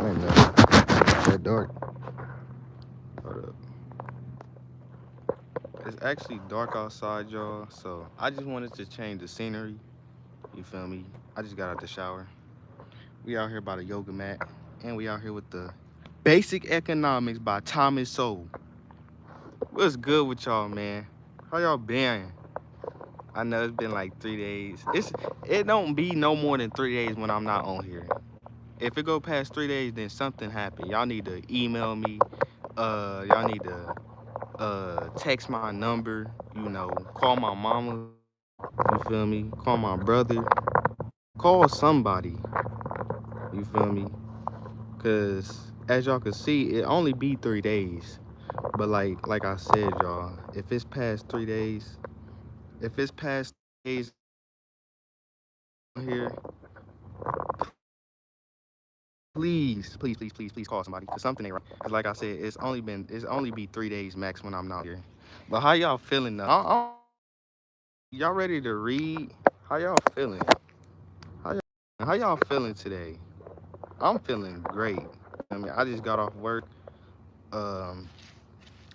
ain't know. It's that dark. Hold up. It's actually dark outside, y'all. So I just wanted to change the scenery. You feel me? I just got out the shower. We out here by the yoga mat, and we out here with the Basic Economics by Thomas Sowell. What's good with y'all, man? How y'all been? I know it's been like 3 days. It don't be no more than 3 days when I'm not on here. If it go past 3 days, then something happened. Y'all need to email me. Y'all need to text my number. You know, call my mama. You feel me? Call my brother. Call somebody. You feel me? Cause as y'all can see, it only be 3 days. But like I said, y'all, if it's past 3 days, if it's past days here, please call somebody. Cause something ain't right. Cause like I said, it's only be 3 days max when I'm not here. But how y'all feeling though? Y'all ready to read? How y'all feeling? How y'all feeling today? I'm feeling great. I mean, I just got off work. Um,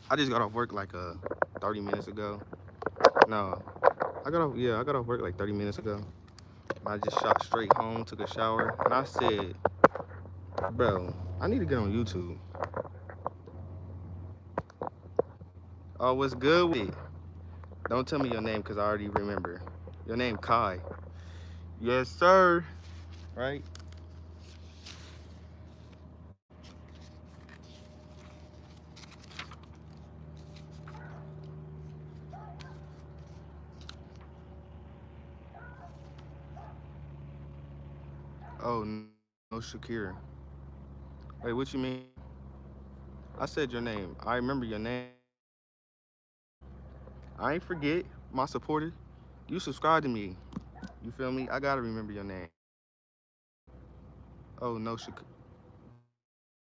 I just got off work like 30 minutes ago. No, I got off work like 30 minutes ago. I just shot straight home, took a shower, and I said, bro, I need to get on YouTube. Oh, what's good with it? Don't tell me your name because I already remember. Your name Kai. Yes, sir. Right? Oh, no, Shakir. Wait, what you mean? I said your name. I remember your name. I ain't forget my supporter. You subscribe to me. You feel me? I gotta remember your name. Oh, no, Shakir.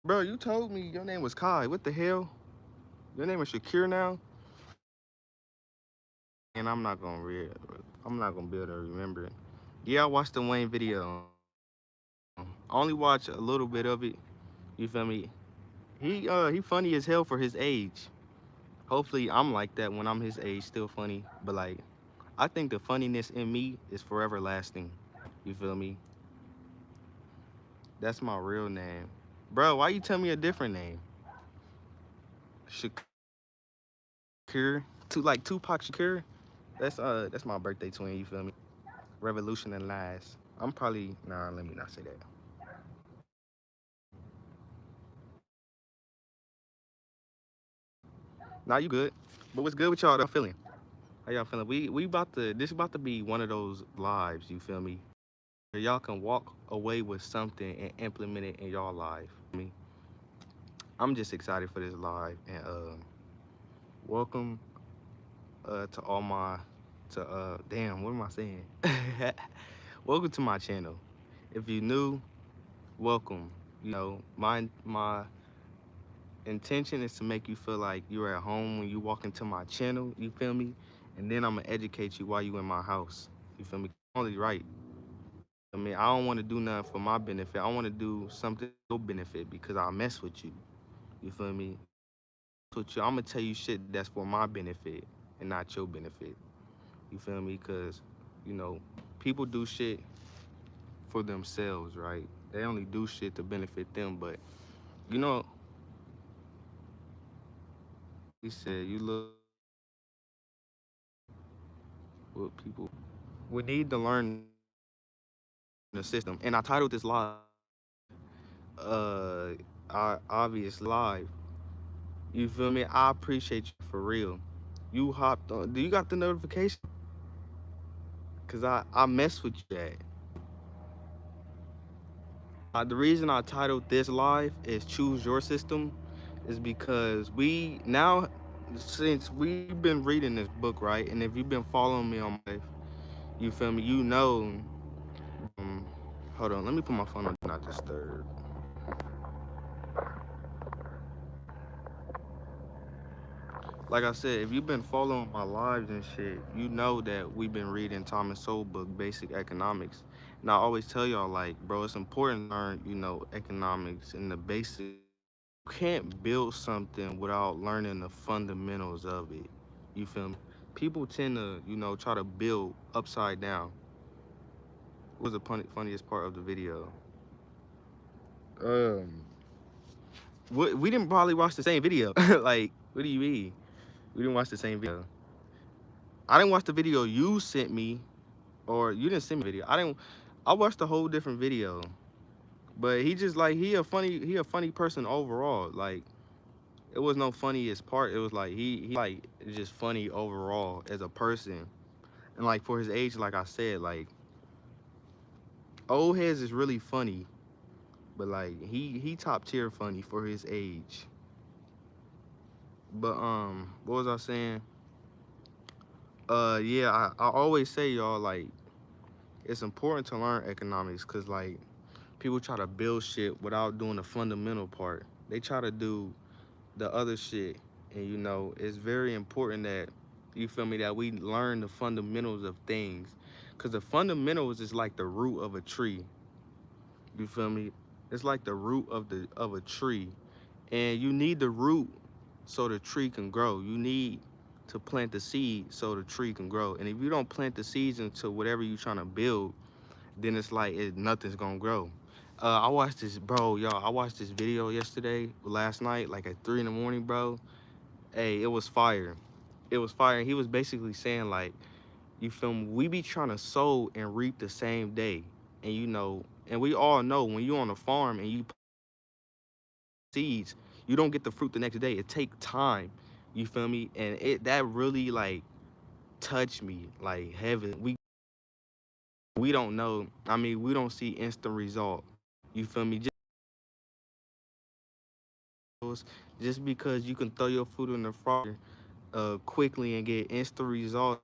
Bro, you told me your name was Kai. What the hell? Your name is Shakir now? And I'm not gonna be able to remember it. Yeah, I watched the Wayne video. I only watched a little bit of it. You feel me? He funny as hell for his age. Hopefully I'm like that when I'm his age, still funny. But like I think the funniness in me is forever lasting. You feel me? That's my real name. Bro, why you tell me a different name? Shakur? Like Tupac Shakur? That's my birthday twin, you feel me? Revolution and Lies. I'm probably nah, let me not say that. Nah, you good. But what's good with y'all? How y'all feeling? How y'all feeling? We about to this about to be one of those lives, you feel me? Where y'all can walk away with something and implement it in y'all life. I'm just excited for this live and welcome to all my to damn, what am I saying? Welcome to my channel. If you new, welcome. You know, my intention is to make you feel like you're at home when you walk into my channel, you feel me? And then I'm gonna educate you while you in my house. You feel me? Only right. I mean, I don't want to do nothing for my benefit. I want to do something for your benefit because I mess with you. You feel me? With you, I'm gonna tell you shit that's for my benefit and not your benefit. You feel me? Cause, you know, people do shit for themselves, right? They only do shit to benefit them. But you know, he said, you look what people. We need to learn the system. And I titled this live, uh, I obviously live. You feel me? I appreciate you for real. You hopped on. Do you got the notification? Cause I mess with you. At. The reason I titled this live is choose your system, is because we now since we've been reading this book right, and if you've been following me on my life, you feel me? You know. Um, hold on, let me put my phone on do not disturb. Like I said, if you've been following my lives and shit, you know that we've been reading Thomas Sowell book, Basic Economics. And I always tell y'all, like, bro, it's important to learn, economics and the basics. You can't build something without learning the fundamentals of it. You feel me? People tend to, try to build upside down. What was the funniest part of the video? Um, we didn't probably watch the same video. Like, what do you mean? We didn't watch the same video. I didn't watch the video you sent me, or you didn't send me a video. I watched a whole different video. But he just like he a funny person overall. Like it was no funniest part. It was like he like just funny overall as a person. And like for his age, like I said, like old heads is really funny, but like he top tier funny for his age. But what was I saying? Yeah, I always say y'all like it's important to learn economics because like people try to build shit without doing the fundamental part. They try to do the other shit. And it's very important that you feel me that we learn the fundamentals of things. Cause the fundamentals is like the root of a tree. You feel me? It's like the root of a tree. And you need the root so the tree can grow. You need to plant the seed so the tree can grow. And if you don't plant the seeds into whatever you're trying to build, then it's like nothing's gonna grow. I watched this, bro, y'all. I watched this video last night, like at 3 in the morning, bro. Hey, it was fire. It was fire. And he was basically saying like, you feel me? We be trying to sow and reap the same day, and and we all know when you on a farm and you plant seeds, you don't get the fruit the next day. It take time. You feel me? And that really like touched me like heaven. We don't know. I mean, we don't see instant result. You feel me? Just because you can throw your food in the fryer quickly and get instant results,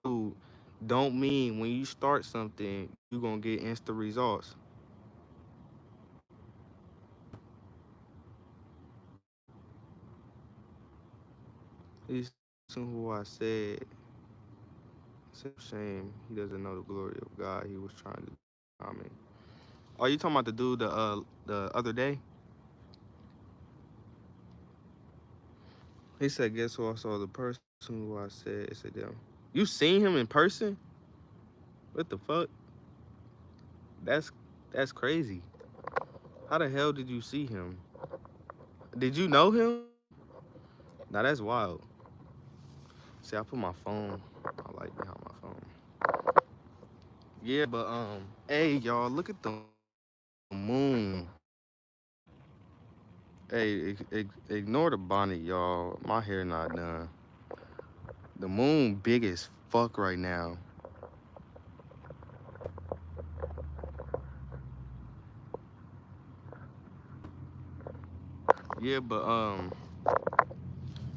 don't mean when you start something you're gonna get instant results. He's who I said, it's a shame he doesn't know the glory of God. He was trying to comment. Are you talking about the dude the other day? He said, guess who I saw? The person who I said it's a them. You seen him in person? What the fuck? That's that's crazy. How the hell did you see him? Did you know him? Now that's wild. See, I put my phone. I like behind my phone. Yeah, but hey y'all, look at the moon. Hey, ignore the bonnet, y'all. My hair not done. The moon big as fuck right now. Yeah, but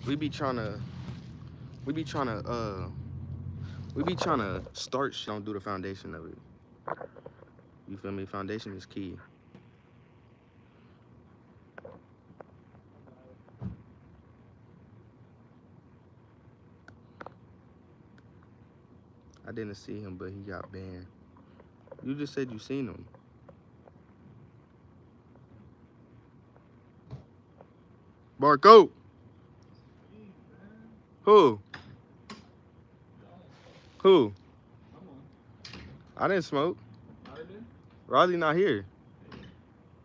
we be trying to, we be trying to, we be trying to start shit, don't do the foundation of it. You feel me? Foundation is key. I didn't see him, but he got banned. You just said you seen him. Barco. Who? Who? I didn't smoke. Riley not here.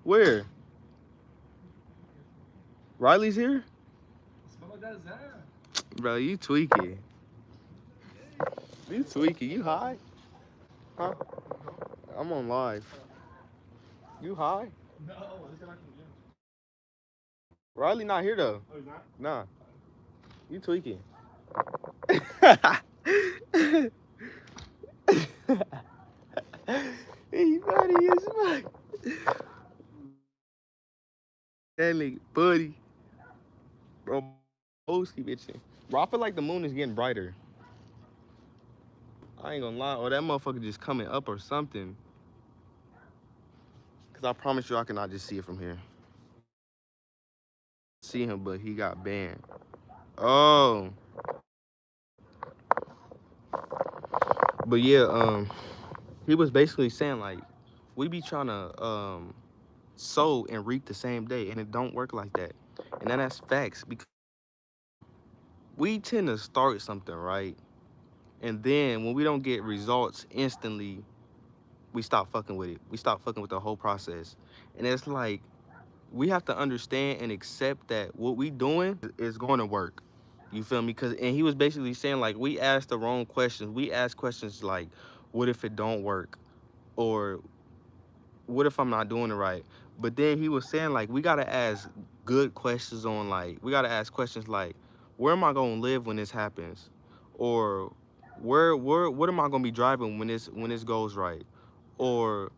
Where? Riley's here? Bro, you tweaking. You tweaking. You high? Huh? I'm on live. You high? Riley not here though. Nah. You tweaking. He funny as fuck. That nigga buddy. Bro, keep itching. Bro, I feel like the moon is getting brighter. I ain't gonna lie. Or that motherfucker just coming up or something. Cause I promise you I cannot just see it from here. See him, but he got banned. Oh. But yeah, he was basically saying like we be trying to sow and reap the same day, and it don't work like that. And then that's facts because we tend to start something, right? And then when we don't get results instantly, we stop fucking with it. We stop fucking with the whole process. And it's like we have to understand and accept that what we doing is going to work. You feel me? Cause and he was basically saying like we asked the wrong questions. We ask questions like, what if it don't work? Or what if I'm not doing it right? But then he was saying like we gotta ask good questions on like we gotta ask questions like where am I gonna live when this happens? Or where what am I gonna be driving when this goes right? Or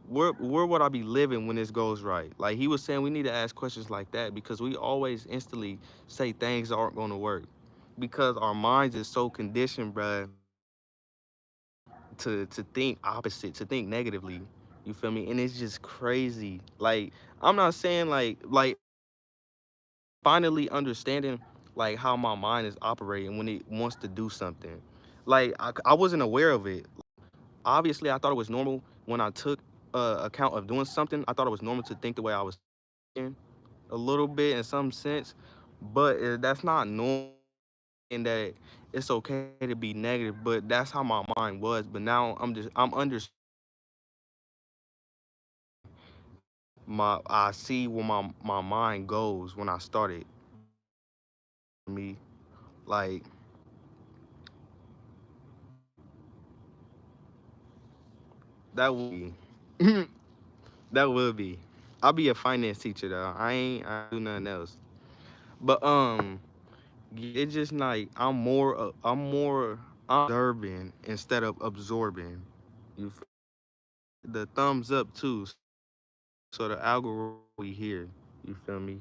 where would I be living when this goes right? Like he was saying we need to ask questions like that because we always instantly say things aren't gonna work. Because our minds is so conditioned, bruh, to think opposite, to think negatively. You feel me? And it's just crazy. Like I'm not saying like finally understanding like how my mind is operating when it wants to do something. Like I wasn't aware of it. Obviously, I thought it was normal when I took account of doing something. I thought it was normal to think the way I was thinking a little bit in some sense, but that's not normal. And that it's okay to be negative, but that's how my mind was. But now I'm under my I see where my mind goes when I started me like that would be that would be. I'll be a finance teacher though. I do nothing else. But it just like I'm observing instead of absorbing. You the thumbs up too. So the algorithm we hear. You feel me?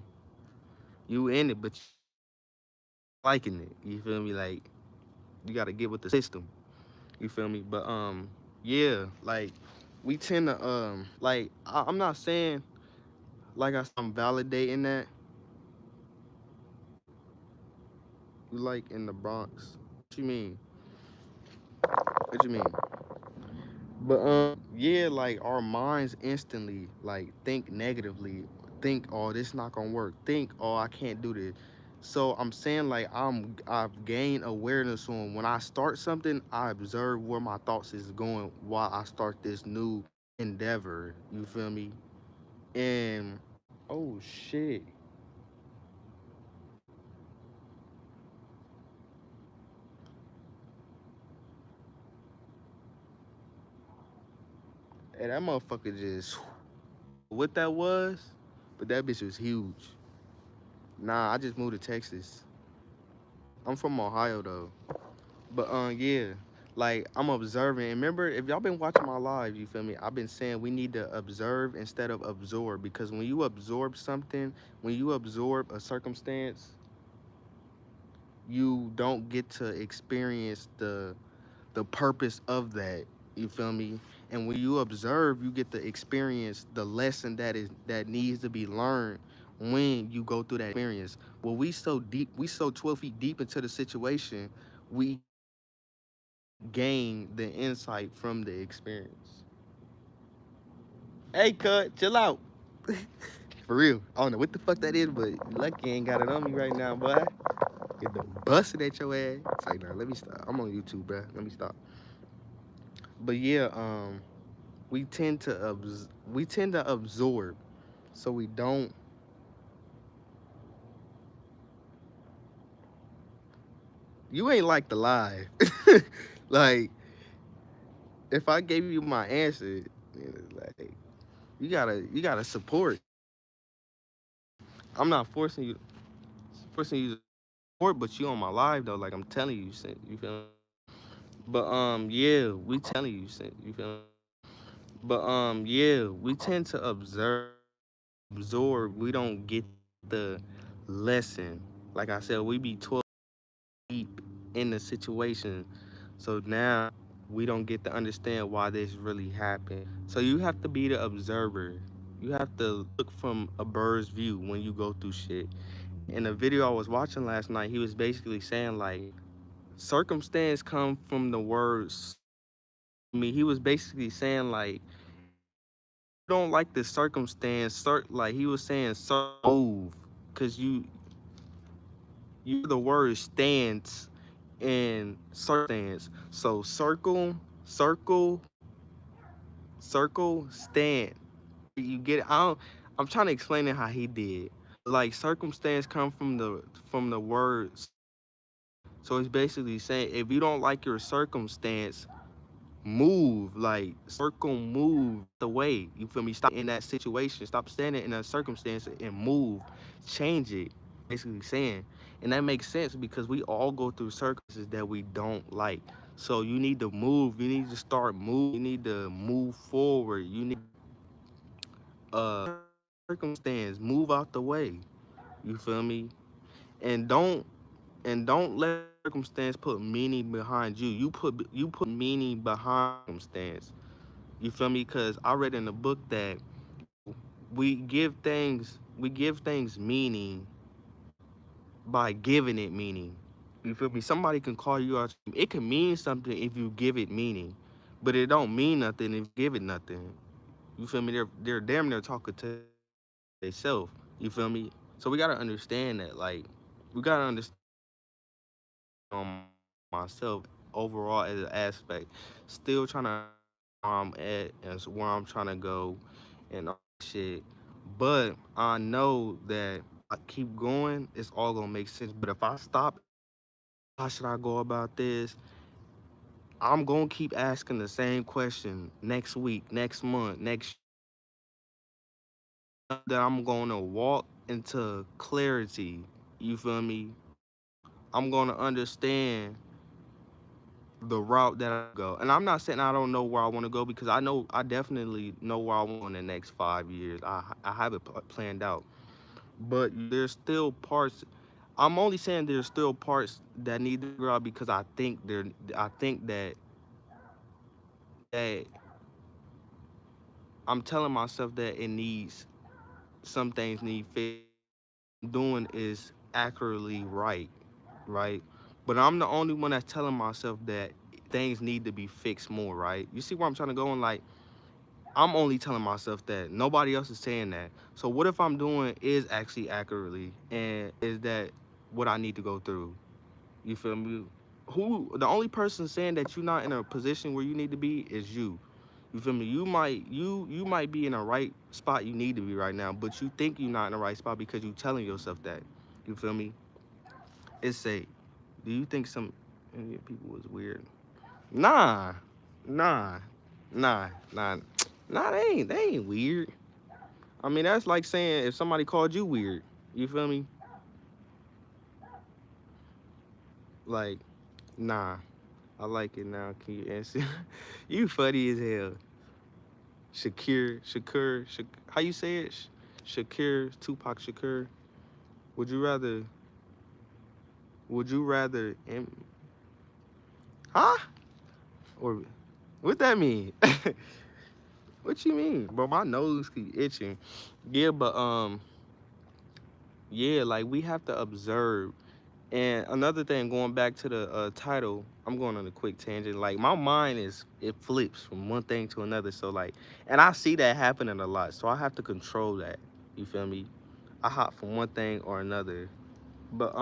You in it, but you liking it. You feel me? Like you gotta get with the system. You feel me? But yeah, like we tend to like I'm not saying like I'm validating that you like in the Bronx. What you mean? What you mean? But yeah, like our minds instantly like think negatively, think oh this not gonna work, think oh I can't do this. So I'm saying like I've gained awareness on when I start something, I observe where my thoughts is going while I start this new endeavor. You feel me? And oh shit, and that motherfucker just what that was, but that bitch was huge. Nah, I just moved to Texas. I'm from Ohio though. But yeah, like I'm observing. And remember, if y'all been watching my live, you feel me? I've been saying we need to observe instead of absorb because when you absorb something, when you absorb a circumstance, you don't get to experience the purpose of that. You feel me? And when you observe, you get to experience the lesson that needs to be learned when you go through that experience. Well, we so deep, we so 12 feet deep into the situation, we gain the insight from the experience. Hey, cut, chill out. For real. I don't know what the fuck that is, but lucky ain't got it on me right now, boy. Get the busted at your ass. It's like, nah, let me stop. I'm on YouTube, bruh. Let me stop. But yeah, we tend to absorb, so we don't. You ain't like the live. Like, if I gave you my answer, like you gotta support. I'm not forcing you to support, but you on my live though. Like I'm telling you, you feel me? But yeah, we telling you, you feel me? But yeah, we tend to absorb. We don't get the lesson. Like I said, we be 12 deep in the situation, so now we don't get to understand why this really happened. So you have to be the observer. You have to look from a bird's view when you go through shit. In a video I was watching last night, he was basically saying like circumstance come from the words. I mean, he was basically saying like don't like the circumstance, like he was saying, move, cause you the word stance and circumstance. So circle, stand. You get it? I'm trying to explain it how he did. Like circumstance come from the word. So it's basically saying if you don't like your circumstance, move, like move the way. You feel me? Stop in that situation. Stop standing in that circumstance and move. Change it. Basically saying. And that makes sense because we all go through circumstances that we don't like. So you need to move. You need to start moving. You need to move forward. You need circumstance. Move out the way. You feel me? And don't let circumstance put meaning behind you. You put meaning behind circumstance. You feel me? Because I read in the book that we give things meaning by giving it meaning. You feel me? Somebody can call you out. It can mean something if you give it meaning, but it don't mean nothing if you give it nothing. You feel me? They're damn near talking to themselves. You feel me? So we gotta understand that. Like we gotta understand myself overall as an aspect. Still trying to where I'm at and where I'm trying to go and all that shit. But I know that I keep going, it's all gonna make sense. But if I stop, how should I go about this? I'm gonna keep asking the same question next week, next month, next that I'm gonna walk into clarity. You feel me? I'm gonna understand the route that I go. And I'm not saying I don't know where I want to go because I definitely know where I want in the next 5 years. I have it planned out. But there's still parts. I'm only saying there's still parts that need to figure out because I think that I'm telling myself that it needs some things need fixed. Doing is accurately right? But I'm the only one that's telling myself that things need to be fixed more, right? You see where I'm trying to go? And like I'm only telling myself that. Nobody else is saying that. So what if I'm doing is actually accurately and is that what I need to go through? You feel me? Who the only person saying that you're not in a position where you need to be is you. You feel me? You might be in the right spot you need to be right now, but you think you're not in the right spot because you telling yourself that. You feel me? It's say, do you think some Indian people was weird? Nah, nah, nah. Nah, they ain't weird. I mean, that's like saying if somebody called you weird. You feel me? Like, nah. I like it now. Can you answer? You funny as hell. How you say it? Tupac Shakur. Would you rather? Would you rather? Huh? Or what that mean? What you mean? Bro, my nose keep itching. Yeah, but yeah, like we have to observe. And another thing, going back to the title, I'm going on a quick tangent. Like my mind it flips from one thing to another. So like, and I see that happening a lot. So I have to control that. You feel me? I hop from one thing or another. But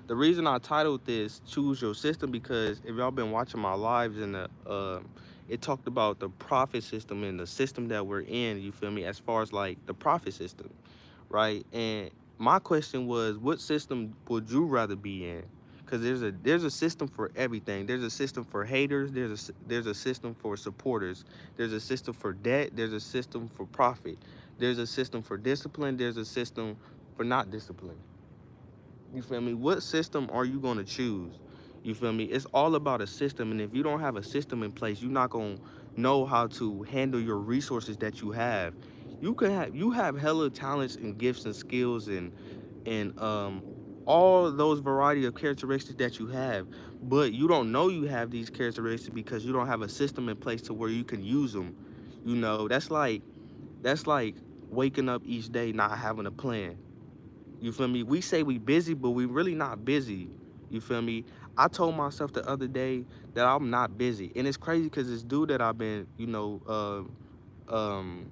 the reason I titled this "Choose Your System" because if y'all been watching my lives in the it talked about the profit system and the system that we're in. You feel me? As far as like the profit system, right? And my question was, what system would you rather be in? Because there's a system for everything. There's a system for haters. There's a system for supporters. There's a system for debt. There's a system for profit. There's a system for discipline. There's a system for not discipline. You feel me? What system are you gonna choose? You feel me? It's all about a system, and if you don't have a system in place, you're not gonna know how to handle your resources that you have. You have hella talents and gifts and skills and all those variety of characteristics that you have, but you don't know you have these characteristics because you don't have a system in place to where you can use them. You know, that's like waking up each day not having a plan. You feel me? We say we busy, but we really not busy. You feel me? I told myself the other day that I'm not busy, and it's crazy because this dude that I've been, um,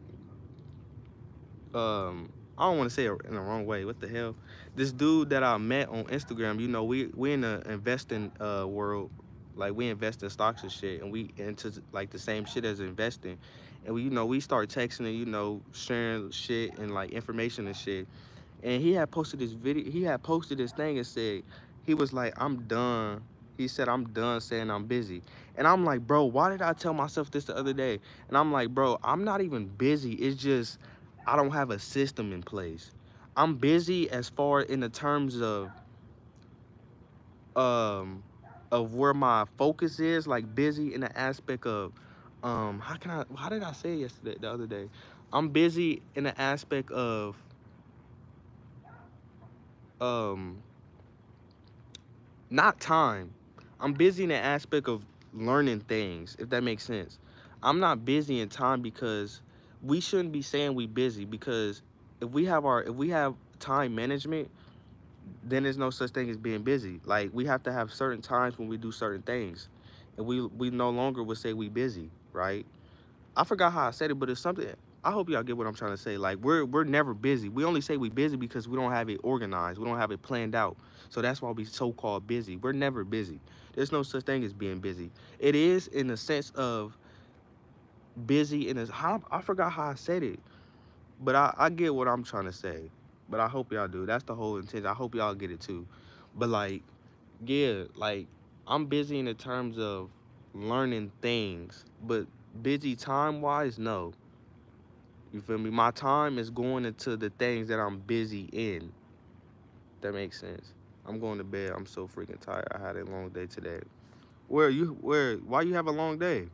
I don't want to say it in the wrong way. What the hell? This dude that I met on Instagram, we in the investing world, like we invest in stocks and shit, and we into like the same shit as investing, and we start texting and sharing shit and like information and shit, and he had posted this video. He had posted this thing and said he was like, "I'm done." He said, "I'm done saying I'm busy," and I'm like, "Bro, why did I tell myself this the other day?" And I'm like, "Bro, I'm not even busy. It's just I don't have a system in place. I'm busy as far in the terms um of where my focus is, like busy in the aspect of how did I say it yesterday the other day? I'm busy in the aspect of um not time. I'm busy in the aspect of learning things, if that makes sense. I'm not busy in time because we shouldn't be saying we busy because if we have time management, then there's no such thing as being busy. Like we have to have certain times when we do certain things. And we no longer would say we busy, right? I forgot how I said it, but it's something. I hope y'all get what I'm trying to say. Like we're never busy. We only say we busy because we don't have it organized. We don't have it planned out. So that's why we so called busy. We're never busy. There's no such thing as being busy. It is in the sense of busy in a how I forgot how I said it, but I get what I'm trying to say. But I hope y'all do. That's the whole intent. I hope y'all get it too. But like, yeah, like I'm busy in the terms of learning things, but busy time wise, no. You feel me? My time is going into the things that I'm busy in. That makes sense. I'm going to bed. I'm so freaking tired. I had a long day today. Why you have a long day?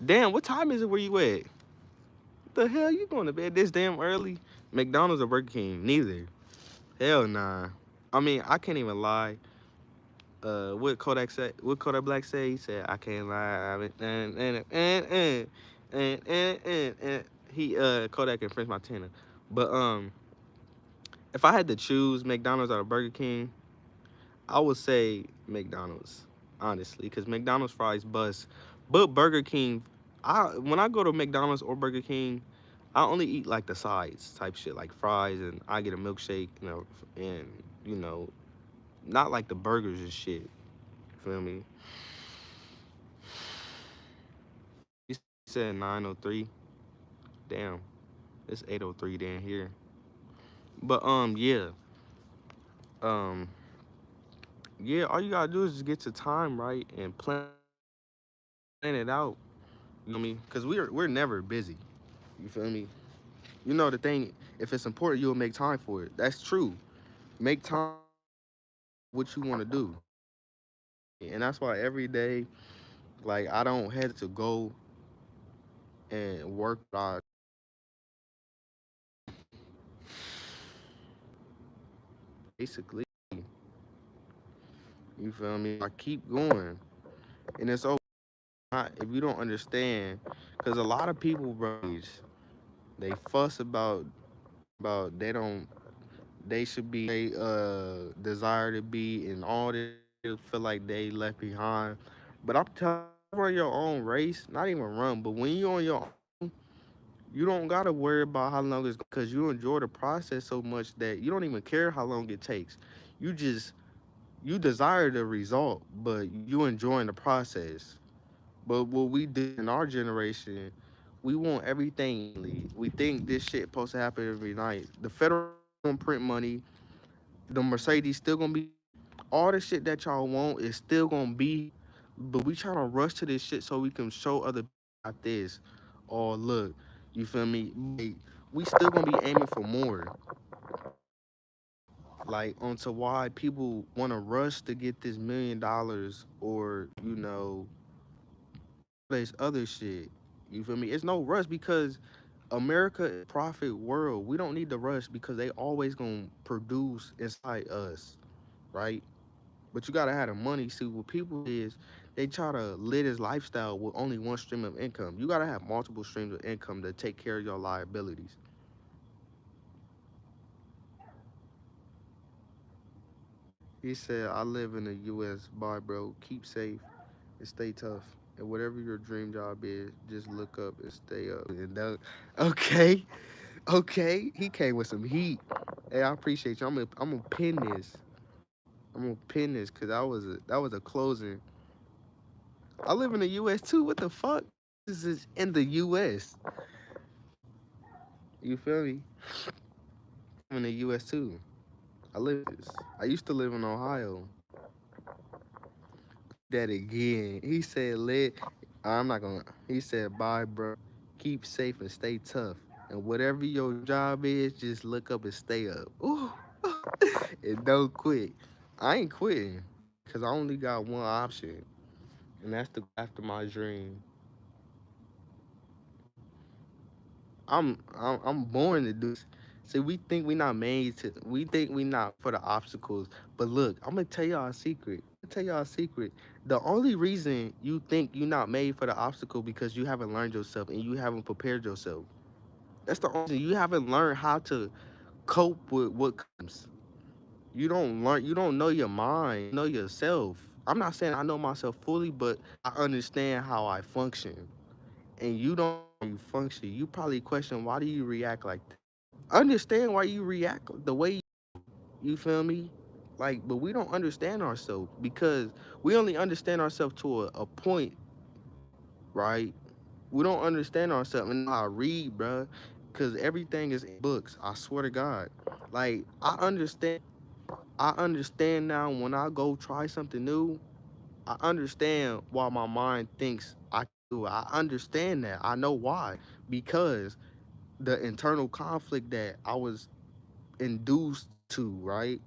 Damn, what time is it where you at? What the hell you going to bed this damn early? McDonald's or Burger King? Neither. Hell nah. I mean, I can't even lie. What Kodak said? What Kodak Black say? He said, "I can't lie." I mean, and he Kodak and French Montana. But if I had to choose McDonald's or Burger King, I would say McDonald's, honestly, because McDonald's fries bust. But Burger King, when I go to McDonald's or Burger King, I only eat like the sides type shit, like fries, and I get a milkshake, and you know, not like the burgers and shit. Feel me? He said 9:03. Damn, it's 8:03 down here. But yeah, um, yeah. All you gotta do is just get your time right and plan it out. You know what I mean? Because we're never busy. You feel me? You know the thing. If it's important, you'll make time for it. That's true. Make time for what you want to do. You feel me? And that's why every day, like I don't hesitate to go and work. Basically, you feel me? I keep going, and it's okay if you don't understand, because a lot of people, bro, they fuss about they should be they desire to be and all this shit, feel like they left behind. But I'm telling you, when you run your own race, not even run, but when you on your own, you don't gotta worry about how long it's because you enjoy the process so much that you don't even care how long it takes. You just you desire the result, but you enjoying the process. But what we do in our generation, we want everything instantly. We think this shit supposed to happen every night. The federal gonna print money. The Mercedes still gonna be all the shit that y'all want is still gonna be. But we trying to rush to this shit so we can show other people got this. Or look, you feel me? Like, we still gonna be aiming for more. Like onto why people want to rush to get this $1 million or this other shit. You feel me? It's no rush because America is a profit world. We don't need to rush because they always gonna produce inside us, right? But you gotta have the money. See what people is they try to live this lifestyle with only one stream of income. You gotta have multiple streams of income to take care of your liabilities. He said, I live in the US. Bye bro. Keep safe and stay tough. And whatever your dream job is, just look up and stay up. And okay. Okay, he came with some heat. Hey, I appreciate you. I'm gonna pin this. I'm gonna pin this because that was a closing. I live in the U.S. too. What the fuck? This is in the U.S. You feel me? I'm in the U.S. too. I live this. I used to live in Ohio. That again. He said, "Let." I'm not gonna. He said, "Bye, bro. Keep safe and stay tough. And whatever your job is, just look up and stay up. Ooh, and don't quit. I ain't quitting, cause I only got one option, and that's to go after my dream. I'm born to do this. See, we think we not made to. We think we not for the obstacles. But look, I'm gonna tell y'all a secret. I'm gonna tell y'all a secret. The only reason you think you're not made for the obstacle because you haven't learned yourself and you haven't prepared yourself. That's the only reason you haven't learned how to cope with what comes. You don't learn. You don't know your mind. You know yourself. I'm not saying I know myself fully, but I understand how I function. And you don't know how you function. You probably question why do you react like that. Understand why you react the way you feel me? Like, but we don't understand ourselves because we only understand ourselves to a point, right? We don't understand ourselves. And I read, bruh, because everything is in books. I swear to God. Like, I understand now when I go try something new, I understand why my mind thinks I can do it. I understand that. I know why. Because the internal conflict that I was induced to, right?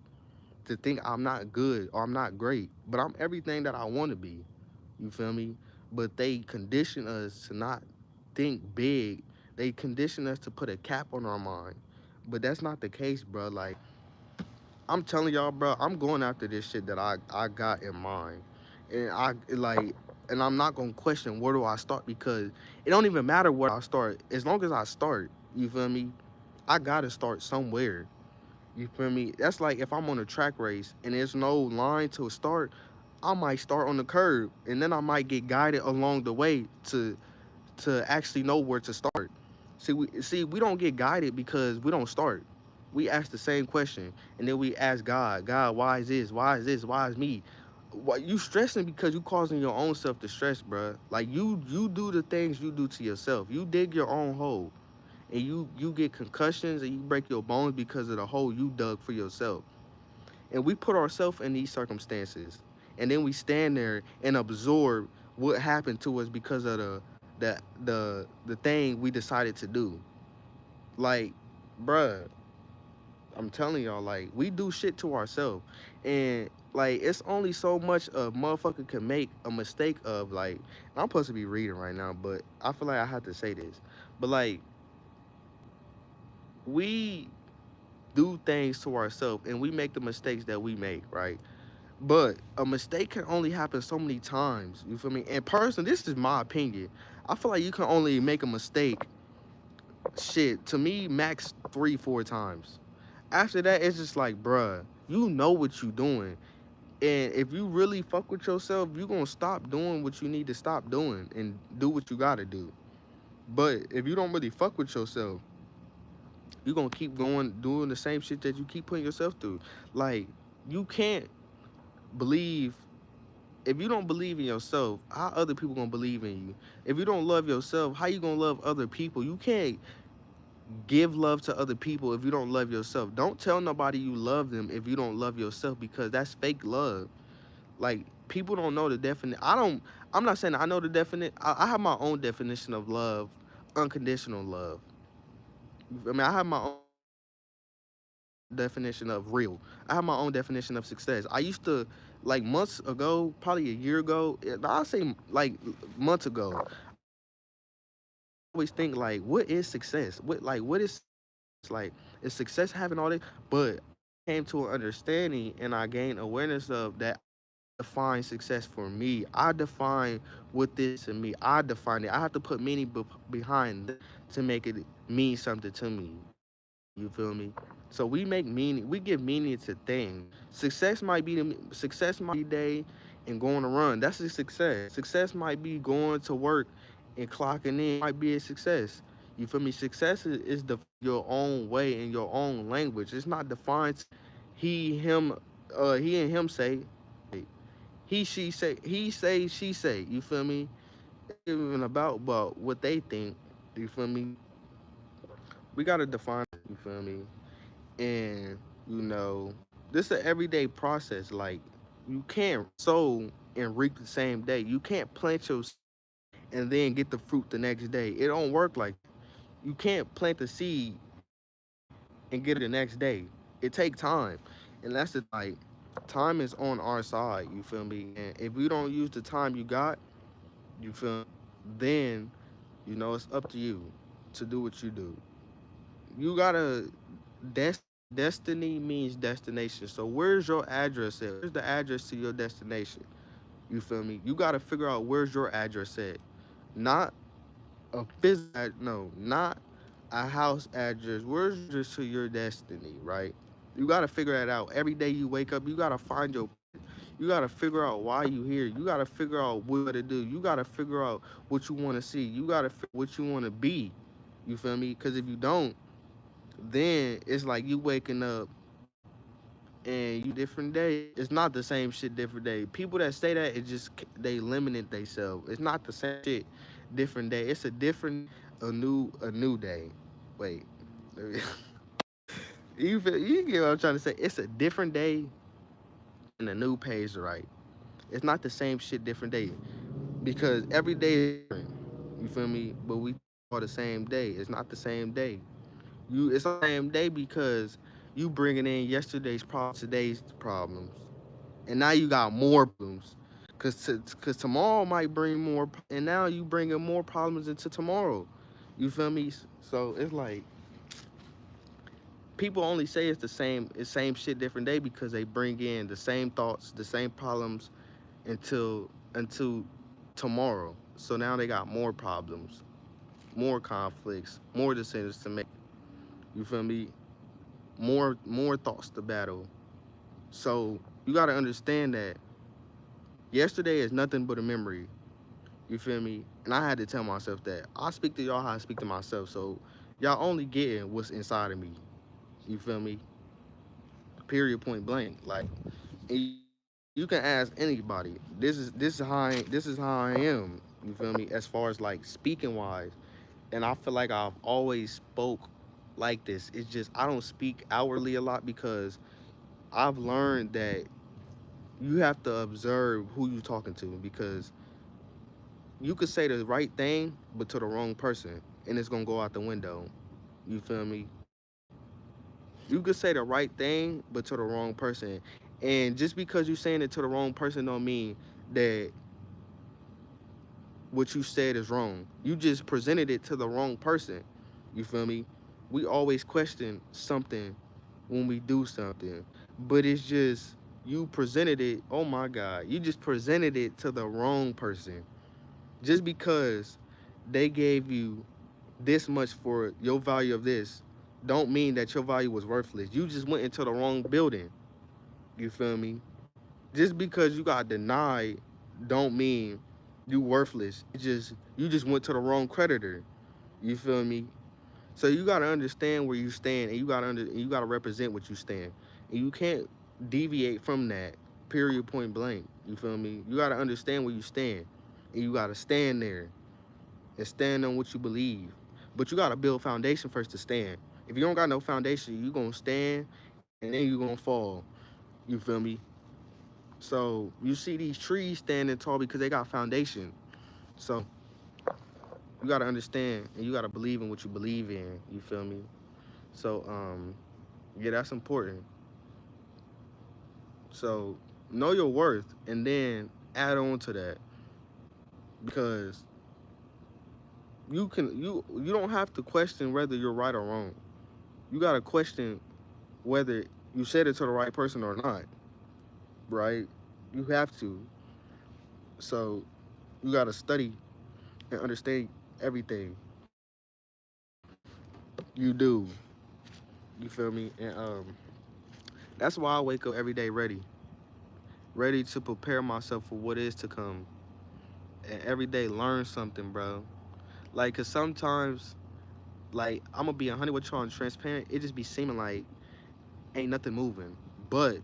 To think I'm not good or I'm not great, but I'm everything that I want to be. You feel me? But they condition us to not think big. They condition us to put a cap on our mind. But that's not the case, bro. Like, I'm telling y'all, bro, I'm going after this shit that I got in mind. And I like and I'm not gonna question where do I start because it don't even matter where I start. As long as I start, you feel me? I gotta start somewhere. You feel me? That's like if I'm on a track race and there's no line to start, I might start on the curb and then I might get guided along the way to actually know where to start. See we don't get guided because we don't start. We ask the same question and then we ask God, God, why is this? Why is this? Why is me? Why you stressing because you causing your own self to stress, bruh. Like you do the things you do to yourself. You dig your own hole and you get concussions and you break your bones because of the hole you dug for yourself. And we put ourselves in these circumstances and then we stand there and absorb what happened to us because of the thing we decided to do. Like, bruh, I'm telling y'all, like, we do shit to ourselves. And like it's only so much a motherfucker can make a mistake of. Like, I'm supposed to be reading right now, but I feel like I have to say this. But like we do things to ourselves and we make the mistakes that we make, right? But a mistake can only happen so many times. You feel me? And personally, this is my opinion. I feel like you can only make a mistake, shit, to me, max 3, 4 times. After that, it's just like, bruh, you know what you doing. And if you really fuck with yourself, you gonna stop doing what you need to stop doing and do what you gotta do. But if you don't really fuck with yourself, you gonna keep going doing the same shit that you keep putting yourself through. Like, you can't believe if you don't believe in yourself, how other people gonna believe in you? If you don't love yourself, how you gonna love other people? You can't give love to other people if you don't love yourself. Don't tell nobody you love them if you don't love yourself because that's fake love. Like, people don't know the definition. I'm not saying I know the definition. I have my own definition of love, unconditional love. I mean, I have my own definition of real. I have my own definition of success. I used to, like, months ago, probably a year ago, I say like months ago, always think like, what is success? What is like? Is success having all this? But I came to an understanding and I gained awareness of that. I define success for me. I define what this to me. I define it. I have to put meaning behind it to make it mean something to me. You feel me? So we make meaning. We give meaning to things. Success might be day and going to run. That's a success. Success might be going to work and clocking in. Might be a success. You feel me? Success is the your own way in your own language. It's not defined to he, him, he and him say, he, she say, he say, she say. You feel me? It's even about what they think. You feel me? We gotta define it. You feel me? And you know, this is an everyday process. Like you can't sow and reap the same day. You can't plant your and then get the fruit the next day. It don't work like that. You can't plant the seed and get it the next day. It takes time. And that's the like time is on our side, you feel me? And if you don't use the time you got, you feel me, then you know it's up to you to do what you do. You gotta destiny means destination. So where's your address at? Where's the address to your destination? You feel me? You gotta figure out where's your address at. Not a physical, no, not a house address. Where's just to your destiny, right? You gotta figure that out. Every day you wake up, you gotta find your. You gotta figure out why you here. You gotta figure out what to do. You gotta figure out what you want to see. You gotta figure what you want to be. You feel me? Because if you don't, then it's like you waking up and you different day. It's not the same shit different day. People that say that it just they limit themselves. It's not the same shit different day. It's a different a new day. Wait. You get what I'm trying to say? It's a different day and a new page to write. It's not the same shit different day because every day is different. You feel me? But we are the same day. It's not the same day. It's the same day because you bringing in yesterday's problems, today's problems, and now you got more problems. Cause tomorrow might bring more, and now you bringing more problems into tomorrow. You feel me? So it's like people only say it's same shit different day because they bring in the same thoughts, the same problems until tomorrow. So now they got more problems, more conflicts, more decisions to make. You feel me? More thoughts to battle. So you gotta understand that yesterday is nothing but a memory. You feel me? And I had to tell myself that. I speak to y'all how I speak to myself. So y'all only getting what's inside of me. You feel me? Period point blank. Like you can ask anybody. This is how I am. You feel me? As far as like speaking wise. And I feel like I've always spoke like this. It's just I don't speak outwardly a lot because I've learned that you have to observe who you talking to because you could say the right thing but to the wrong person and it's gonna go out the window. You feel me? You could say the right thing but to the wrong person. And just because you're saying it to the wrong person don't mean that what you said is wrong. You just presented it to the wrong person. You feel me? We always question something when we do something, but it's just you presented it. Oh my God, you just presented it to the wrong person. Just because they gave you this much for your value of this, don't mean that your value was worthless. You just went into the wrong building. You feel me? Just because you got denied, don't mean you worthless. You just went to the wrong creditor. You feel me? So you gotta understand where you stand, and you gotta represent what you stand, and you can't deviate from that. Period. Point blank. You feel me? You gotta understand where you stand, and you gotta stand there and stand on what you believe. But you gotta build foundation first to stand. If you don't got no foundation, you gonna stand, and then you gonna fall. You feel me? So you see these trees standing tall because they got foundation. So you gotta understand, and you gotta believe in what you believe in. You feel me? So yeah, that's important. So know your worth and then add on to that because you don't have to question whether you're right or wrong. You gotta question whether you said it to the right person or not, right? You have to. So you gotta study and understand everything you do. You feel me? And that's why I wake up every day ready to prepare myself for what is to come, and every day learn something, bro. Like, cause sometimes Like I'm gonna be 100 with y'all and transparent. It just be seeming like ain't nothing moving. But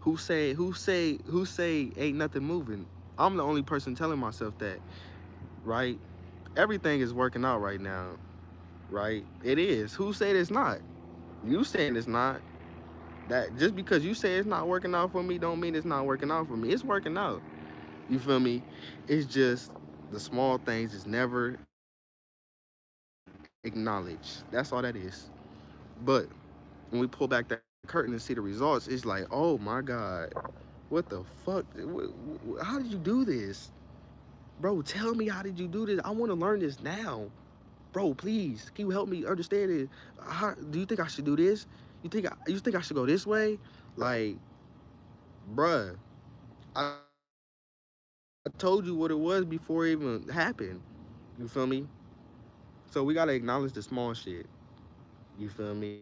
who say ain't nothing moving? I'm the only person telling myself that, right? Everything is working out right now, right? It is. Who said it's not? You saying it's not. That just because you say it's not working out for me don't mean it's not working out for me. It's working out. You feel me? It's just the small things is never acknowledged. That's all that is. But when we pull back that curtain and see the results, it's like, oh my God, what the fuck? How did you do this? Bro, tell me how did you do this? I want to learn this now. Bro, please, can you help me understand it? How, do you think I should do this? You think I should go this way? Like, bruh, I told you what it was before it even happened. You feel me? So we gotta acknowledge the small shit. You feel me?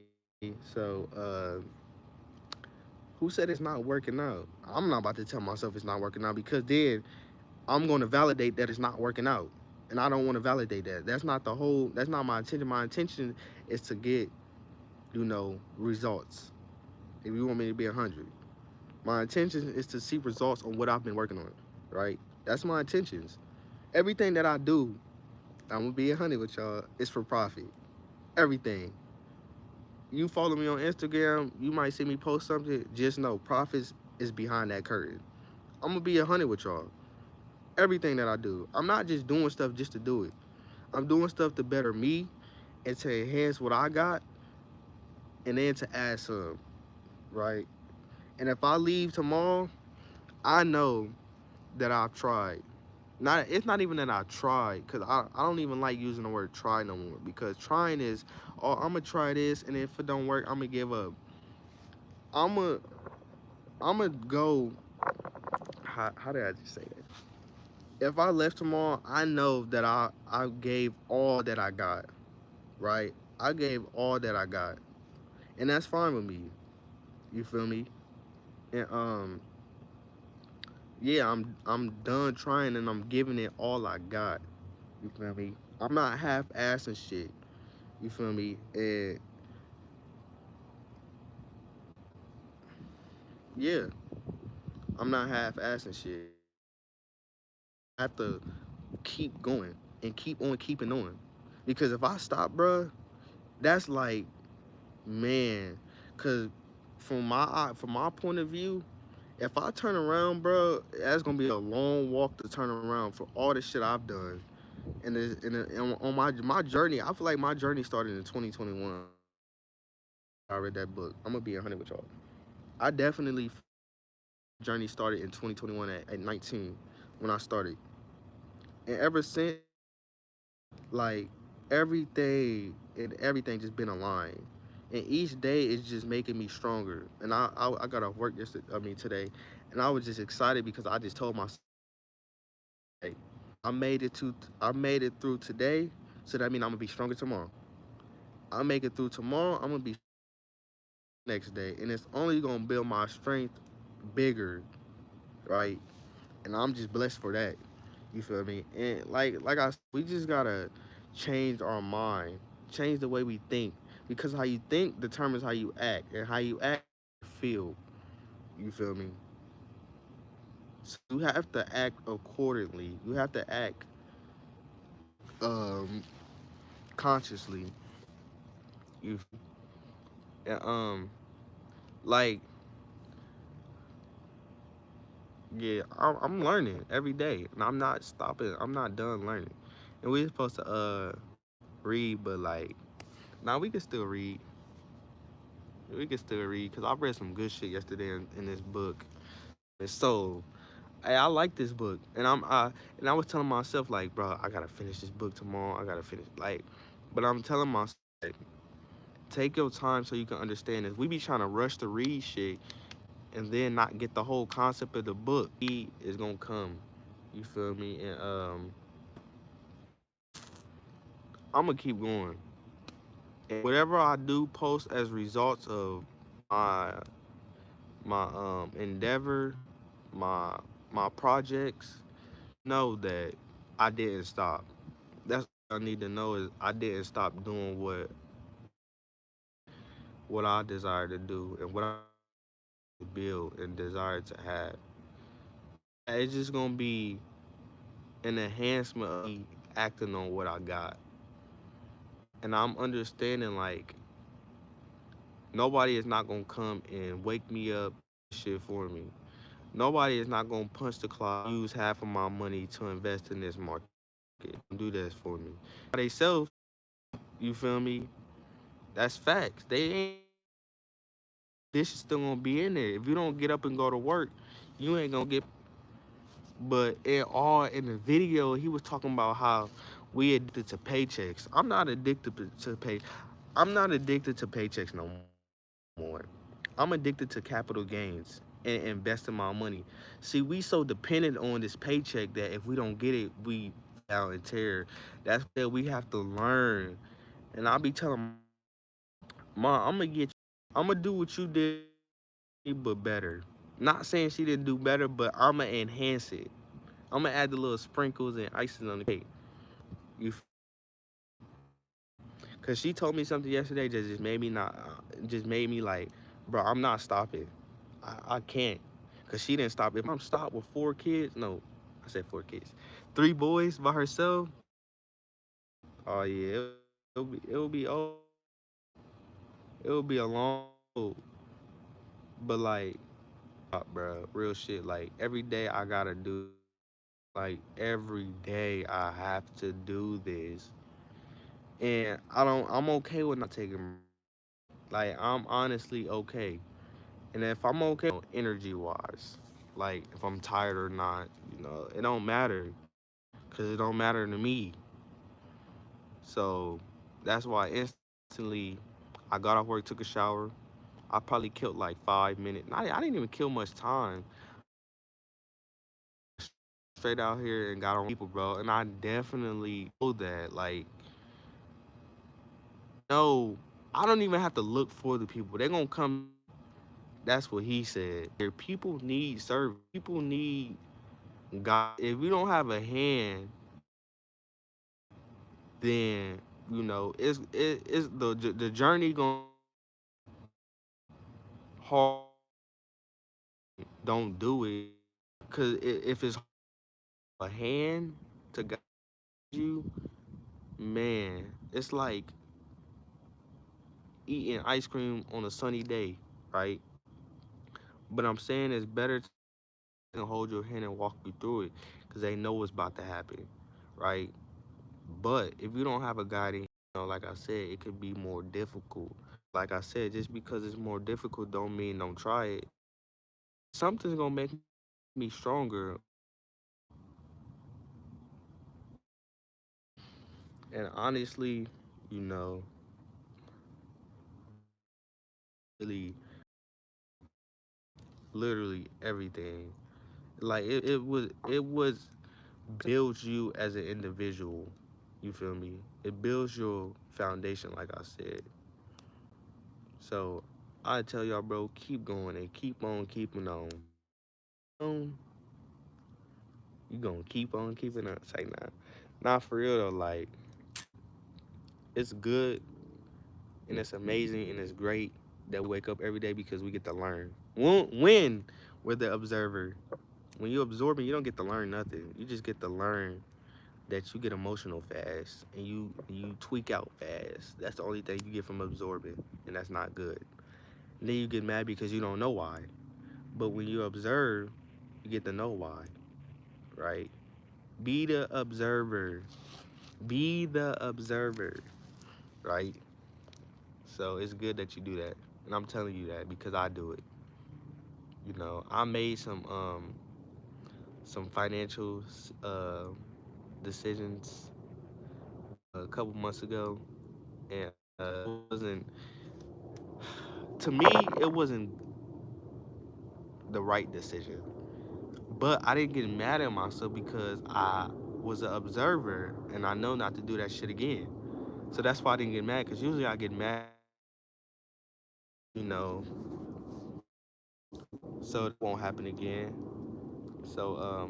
Who said it's not working out? I'm not about to tell myself it's not working out because then I'm gonna validate that it's not working out. And I don't want to validate that. That's not my intention. My intention is to get, results. If you want me to be 100. My intention is to see results on what I've been working on, right? That's my intentions. Everything that I do, I'm gonna be 100 with y'all, is for profit. Everything. You follow me on Instagram, you might see me post something. Just know, profits is behind that curtain. I'm gonna be 100 with y'all. Everything that I do, I'm not just doing stuff just to do it. I'm doing stuff to better me and to enhance what I got, and then to add some, right? And if I leave tomorrow, I know that I've tried. It's not even that I tried, because I don't even like using the word try no more, because trying is, oh, I'm gonna try this, and if it don't work, I'm gonna give up. I'm gonna I'm gonna go. How did I just say that? If I left tomorrow, I know that I gave all that I got, right? I gave all that I got, and that's fine with me. You feel me? And yeah, I'm done trying, and I'm giving it all I got. You feel me? I'm not half-assing shit. You feel me? And yeah, I'm not half-assing shit. I have to keep going and keep on keeping on, because if I stop, bruh, that's like, man, cause from my point of view, if I turn around, bro, that's gonna be a long walk to turn around for all the shit I've done. And on my journey, I feel like my journey started in 2021. I read that book. I'm gonna be 100 with y'all. I definitely journey started in 2021 at 19 when I started, and ever since, like, everything just been aligned, and each day is just making me stronger. And I got to work today, and I was just excited because I just told myself, hey, I made it to I made it through today, so that means I'm gonna be stronger tomorrow. I make it through tomorrow, I'm gonna be next day, and it's only gonna build my strength bigger, right? And I'm just blessed for that. You feel me? And we just gotta change our mind, change the way we think, because how you think determines how you act, and how you act, feel. You feel me? So you have to act accordingly. You have to act um consciously. You and, like, yeah, I'm learning every day, and I'm not stopping. I'm not done learning. And we're supposed to read, but like, now we can still read. We can still read, because I read some good shit yesterday in this book. It's so, hey, I like this book, and I was telling myself, like, bro, I gotta finish this book tomorrow. I gotta finish, like, but I'm telling myself, like, take your time so you can understand this. We be trying to rush to read shit and then not get the whole concept of the book. He is gonna come. You feel me? And I'm gonna keep going. And whatever I do post as results of my endeavor, my my projects, know that I didn't stop. That's I need to know is I didn't stop doing what I desire to do and what I build and desire to have. It's just gonna be an enhancement of me acting on what I got. And I'm understanding like nobody is not gonna come and wake me up shit for me. Nobody is not gonna punch the clock, use half of my money to invest in this market. Do this for me. They self, you feel me? That's facts. They ain't this is still gonna be in there. If you don't get up and go to work, you ain't gonna get. But in the video, he was talking about how we addicted to paychecks. I'm not addicted to pay. I'm not addicted to paychecks no more. I'm addicted to capital gains and investing my money. See, we so dependent on this paycheck that if we don't get it, we out in terror. That's that we have to learn. And I'll be telling Mom, I'm gonna get you. I'm gonna do what you did, but better. Not saying she didn't do better, but I'm gonna enhance it. I'm gonna add the little sprinkles and icing on the cake. You, cause she told me something yesterday that just made me not, just made me like, bro, I'm not stopping. I can't, cause she didn't stop. If I'm stopped with 4 kids, no, I said 4 kids, 3 boys by herself. Oh yeah, it'll be a long, but like, bro, real shit. Like every day I gotta do. Like every day I have to do this. And I'm okay with not taking like I'm honestly okay. And if I'm okay energy wise, like if I'm tired or not, it don't matter cuz it don't matter to me. So that's why instantly I got off work, took a shower. I probably killed like 5 minutes. I didn't even kill much time. Straight out here and got on people, bro. And I definitely know that. Like, no, I don't even have to look for the people. They're gonna come. That's what he said. People need service. People need God. If we don't have a hand, then it's the journey going hard. Don't do it because if it's a hand to guide you, man, it's like eating ice cream on a sunny day, right? But I'm saying it's better to hold your hand and walk you through it because they know what's about to happen, right? But if you don't have a guiding, like I said, it could be more difficult. Like I said, just because it's more difficult don't mean don't try it. Something's gonna make me stronger. And honestly, you know, really, literally everything. Like it was builds you as an individual. You feel me? It builds your foundation, like I said. So I tell y'all, bro, keep going and keep on keeping on. Um, you gonna keep on keeping on. Say nah, not for real though. Like it's good and it's amazing and it's great that we wake up every day because we get to learn. When we're the observer, when you absorb it, you don't get to learn nothing. You just get to learn that you get emotional fast and you tweak out fast. That's the only thing you get from absorbing, and that's not good. And then you get mad because you don't know why. But when you observe, you get to know why, right? Be the observer. Be the observer, right? So it's good that you do that. And I'm telling you that because I do it. I made some financial decisions a couple months ago, and it wasn't to me it wasn't the right decision. But I didn't get mad at myself because I was an observer and I know not to do that shit again. So that's why I didn't get mad because usually I get mad, you know, so it won't happen again. So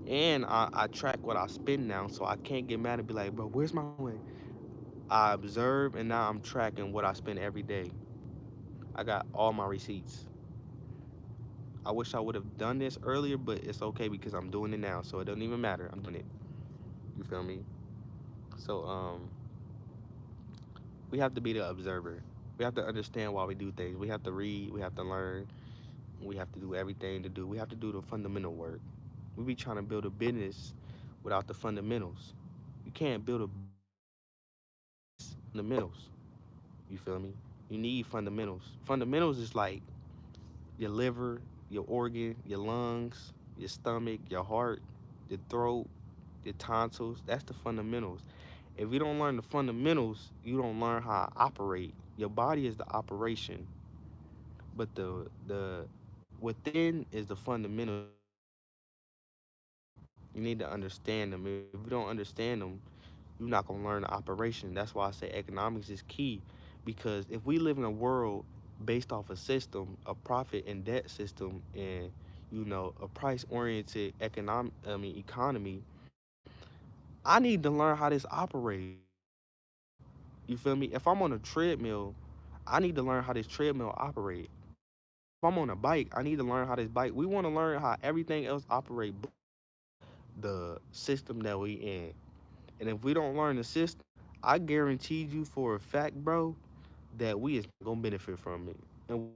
And I track what I spend now, so I can't get mad and be like, bro, where's my way? I observe, and now I'm tracking what I spend every day. I got all my receipts. I wish I would have done this earlier, but it's okay because I'm doing it now, so it doesn't even matter. I'm doing it. You feel me? So we have to be the observer. We have to understand why we do things. We have to read. We have to learn. We have to do everything to do. We have to do the fundamental work. We be trying to build a business without the fundamentals. You can't build a fundamentals. You feel me? You need fundamentals. Fundamentals is like your liver, your organ, your lungs, your stomach, your heart, your throat, your tonsils. That's the fundamentals. If you don't learn the fundamentals, you don't learn how to operate. Your body is the operation, but the within is the fundamentals. You need to understand them. If you don't understand them, you're not gonna learn the operation. That's why I say economics is key, because if we live in a world based off a system, a profit and debt system, and a price-oriented economy, I need to learn how this operates. You feel me? If I'm on a treadmill, I need to learn how this treadmill operate. If I'm on a bike, I need to learn how this bike. We want to learn how everything else operate, but the system that we in. And if we don't learn the system, I guarantee you for a fact, bro, that we is gonna benefit from it. And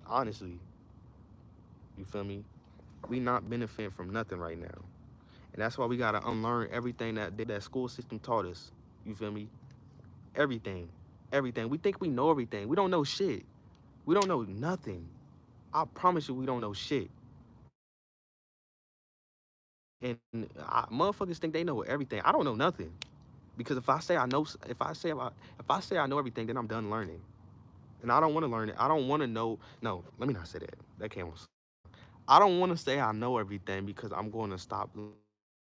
honestly, you feel me? We not benefiting from nothing right now. And that's why we gotta unlearn everything that school system taught us. You feel me? Everything. Everything. We think we know everything. We don't know shit. We don't know nothing. I promise you we don't know shit. And motherfuckers think they know everything. I don't know nothing. Because if I say I know everything, then I'm done learning. And I don't want to learn it. I don't want to know. No, let me not say that. That came on. I don't want to say I know everything because I'm going to stop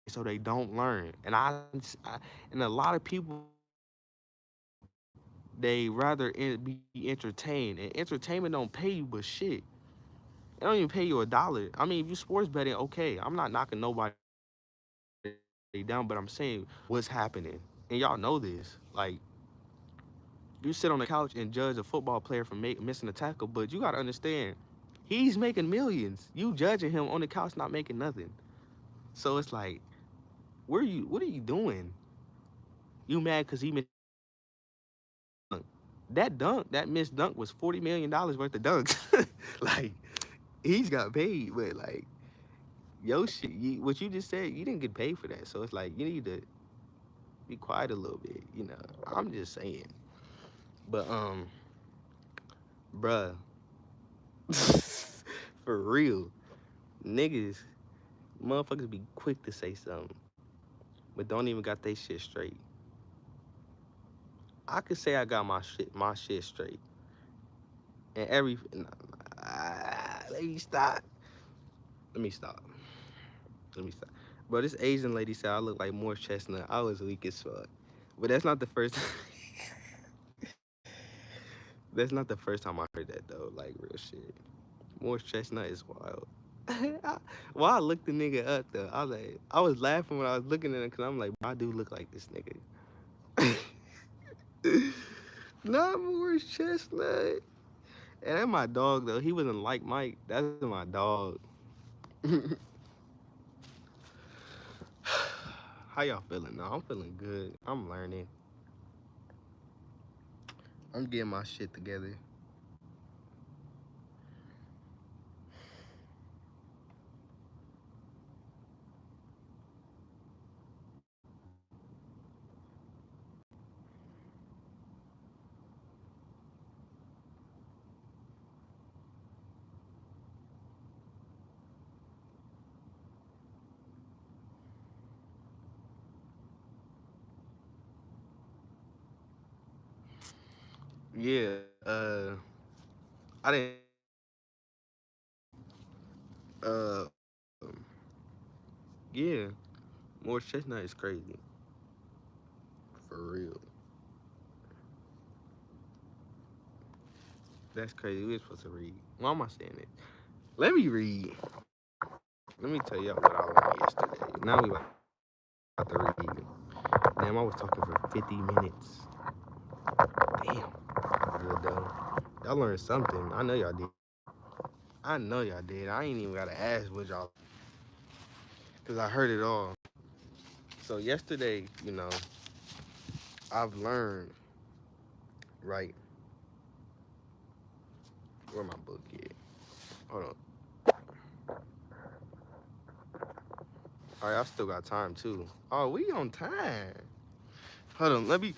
so they don't learn. And a lot of people, they rather be entertained. And entertainment don't pay you but shit. It don't even pay you $1. I mean, if you sports betting, okay. I'm not knocking nobody down, but I'm saying what's happening. And y'all know this. Like, you sit on the couch and judge a football player for missing a tackle, but you got to understand, he's making millions. You judging him on the couch not making nothing. So it's like, what are you doing? You mad because he missed dunk. That missed dunk was $40 million worth of dunks. Like, he's got paid, but like, yo shit, what you just said, you didn't get paid for that. So it's like, you need to be quiet a little bit, I'm just saying. But bruh, for real, niggas, motherfuckers be quick to say something, but don't even got they shit straight. I could say I got my shit straight, and let me stop. Let me stop. Let me stop. Bro, this Asian lady said I look like Morris Chestnut. I was weak as fuck, but that's not the first. That's not the first time I heard that though. Like real shit. Morris Chestnut is wild. Well, I looked the nigga up though. I was laughing when I was looking at him because I'm like, bro, I do look like this nigga. Not Morris Chestnut. And that's my dog though. He wasn't like Mike. That's my dog. How y'all feeling? No, I'm feeling good. I'm learning. I'm getting my shit together. Yeah. I didn't. Yeah. Morris Chestnut is crazy. For real. That's crazy. We were supposed to read. Why am I saying it? Let me read. Let me tell y'all what I learned yesterday. Now we about to read. Damn, I was talking for 50 minutes. Damn. Good though. Y'all learned something. I know y'all did. I know y'all did. I ain't even gotta ask what y'all, cause I heard it all. So yesterday, I've learned, right? Where my book at? Hold on. All right, I still got time too. Oh, we on time. Hold on, let me.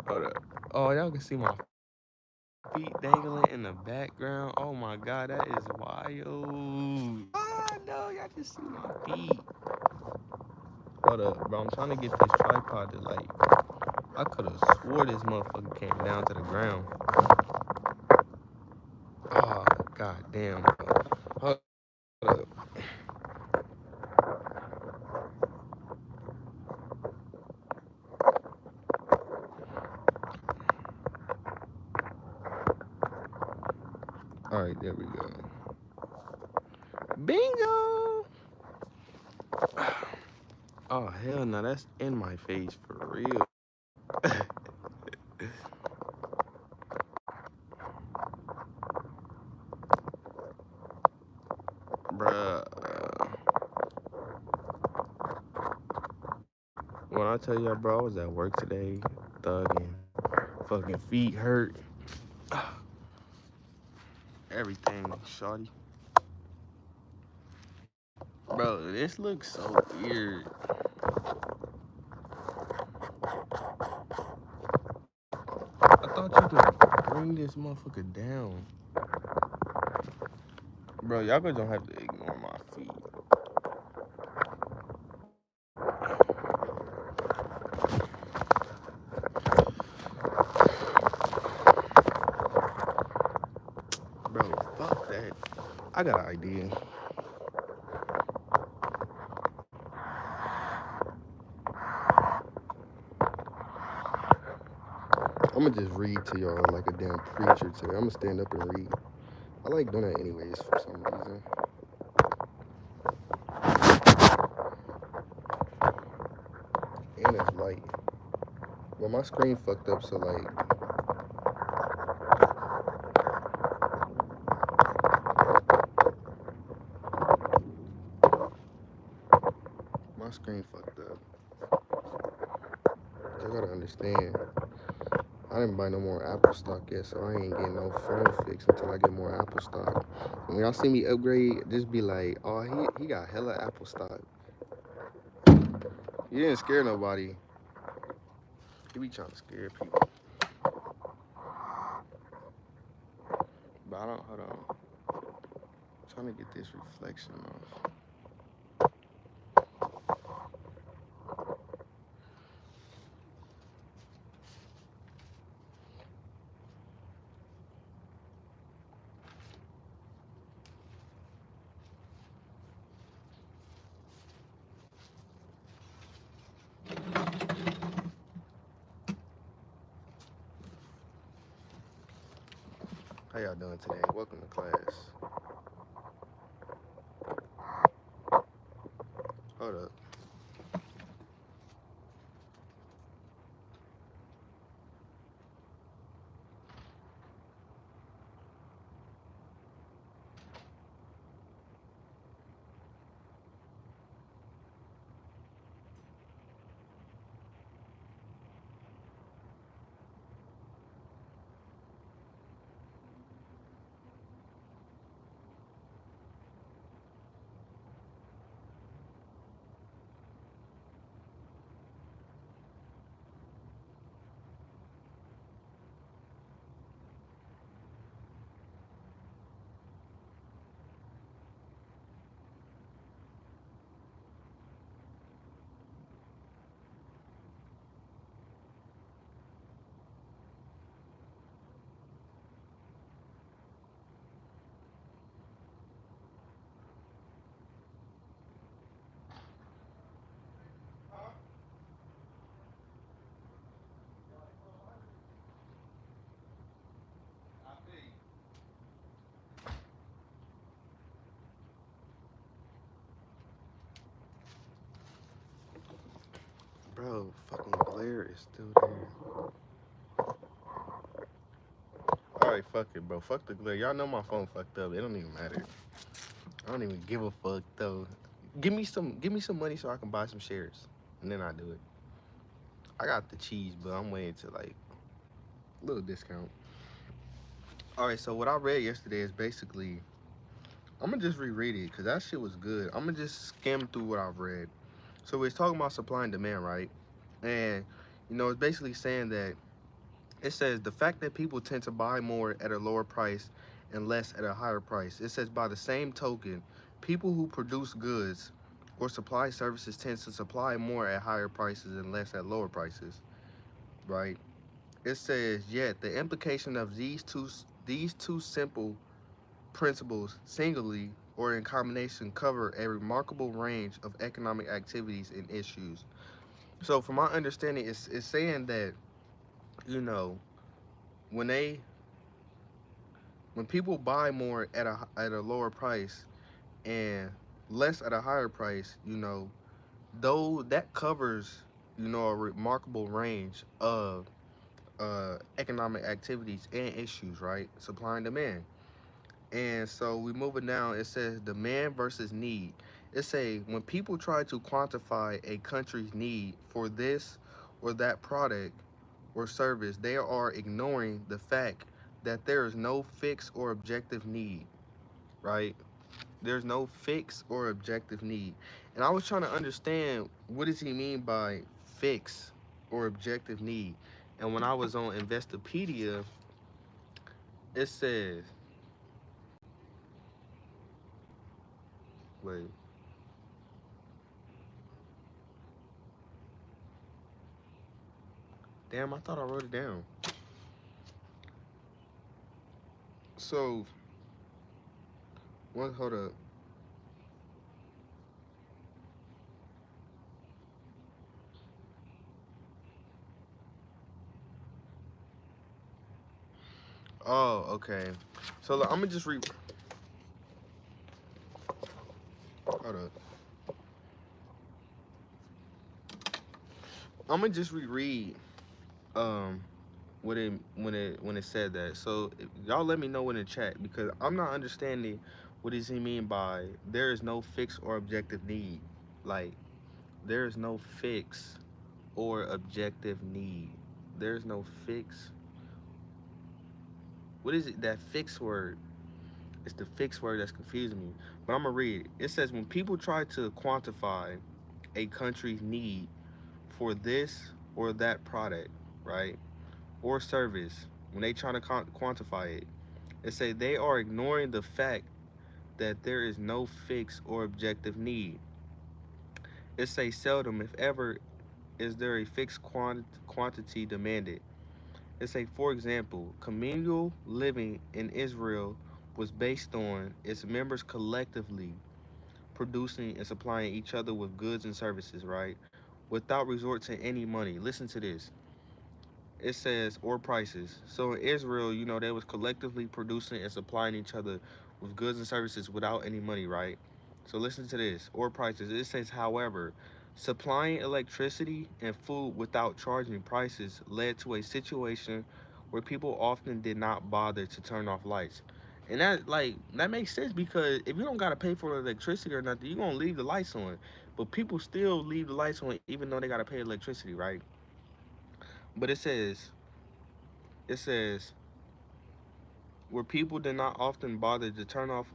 Hold up. Oh, y'all can see my feet dangling in the background. Oh my God, that is wild. Ah, no, y'all just see my feet. Hold up, bro. I'm trying to get this tripod to like. I could have swore this motherfucker came down to the ground. Oh, God damn. Hold up. All right, there we go. Bingo! Oh, hell no, that's in my face for real. Bruh. When I tell y'all, bro, I was at work today, thugging. Fucking feet hurt. Everything, shawty. Bro, this looks so weird. I thought you could bring this motherfucker down. Bro, y'all gonna don't have to ignore my feet. Bro, fuck that. I got an idea. I'm gonna just read to y'all like a damn preacher today. I'm gonna stand up and read. I like doing that anyways for some reason. And it's light. Well, my screen fucked up, so like, my screen fucked up. Y'all gotta understand. I didn't buy no more Apple stock yet, so I ain't getting no phone fix until I get more Apple stock. When y'all see me upgrade, just be like, oh, he got hella Apple stock. You didn't scare nobody. He be trying to scare people. But I don't, hold on. I'm trying to get this reflection off. How y'all doing today? Welcome to class. Hold up. Bro, fucking glare is still there. All right, fuck it, bro. Fuck the glare. Y'all know my phone fucked up. It don't even matter. I don't even give a fuck though. Give me some money so I can buy some shares, and then I do it. I got the cheese, but I'm waiting to like a little discount. All right, so what I read yesterday is basically I'm gonna just reread it because that shit was good. I'm gonna just skim through what I've read. So it's talking about supply and demand, right? And it's basically saying that it says the fact that people tend to buy more at a lower price and less at a higher price. It says by the same token, people who produce goods or supply services tend to supply more at higher prices and less at lower prices, right? It says yet the implication of these two simple principles singly or in combination cover a remarkable range of economic activities and issues. So from my understanding, it's saying that, you know, when they when people buy more at a lower price and less at a higher price, though that covers, a remarkable range of economic activities and issues, right? Supply and demand. And so we moving down, it says demand versus need. It say when people try to quantify a country's need for this or that product or service, they are ignoring the fact that there is no fixed or objective need, right? There's no fixed or objective need. And I was trying to understand what does he mean by fixed or objective need. And when I was on Investopedia, it says, wait, damn, I thought I wrote it down. So, hold up. Oh, okay. So look, I'm gonna just hold up. I'm gonna just reread um when it said that. So y'all let me know in the chat because I'm not understanding what does he mean by there is no fixed or objective need. Like there is no fixed or objective need. There's no fix. What is it? That fixed word. It's the fixed word that's confusing me. But I'm gonna read it. It says when people try to quantify a country's need for this or that product, right? Or service, when they try to quantify it, it say they are ignoring the fact that there is no fixed or objective need. It say seldom, if ever, is there a fixed quantity demanded. It say, for example, communal living in Israel was based on its members collectively producing and supplying each other with goods and services, right? Without resort to any money. Listen to this. It says or prices. So in Israel, they was collectively producing and supplying each other with goods and services without any money, right? So listen to this, or prices. It says, however, supplying electricity and food without charging prices led to a situation where people often did not bother to turn off lights. And that makes sense because if you don't gotta pay for electricity or nothing, you're gonna leave the lights on. But people still leave the lights on even though they gotta pay electricity, right? But it says where people did not often bother to turn off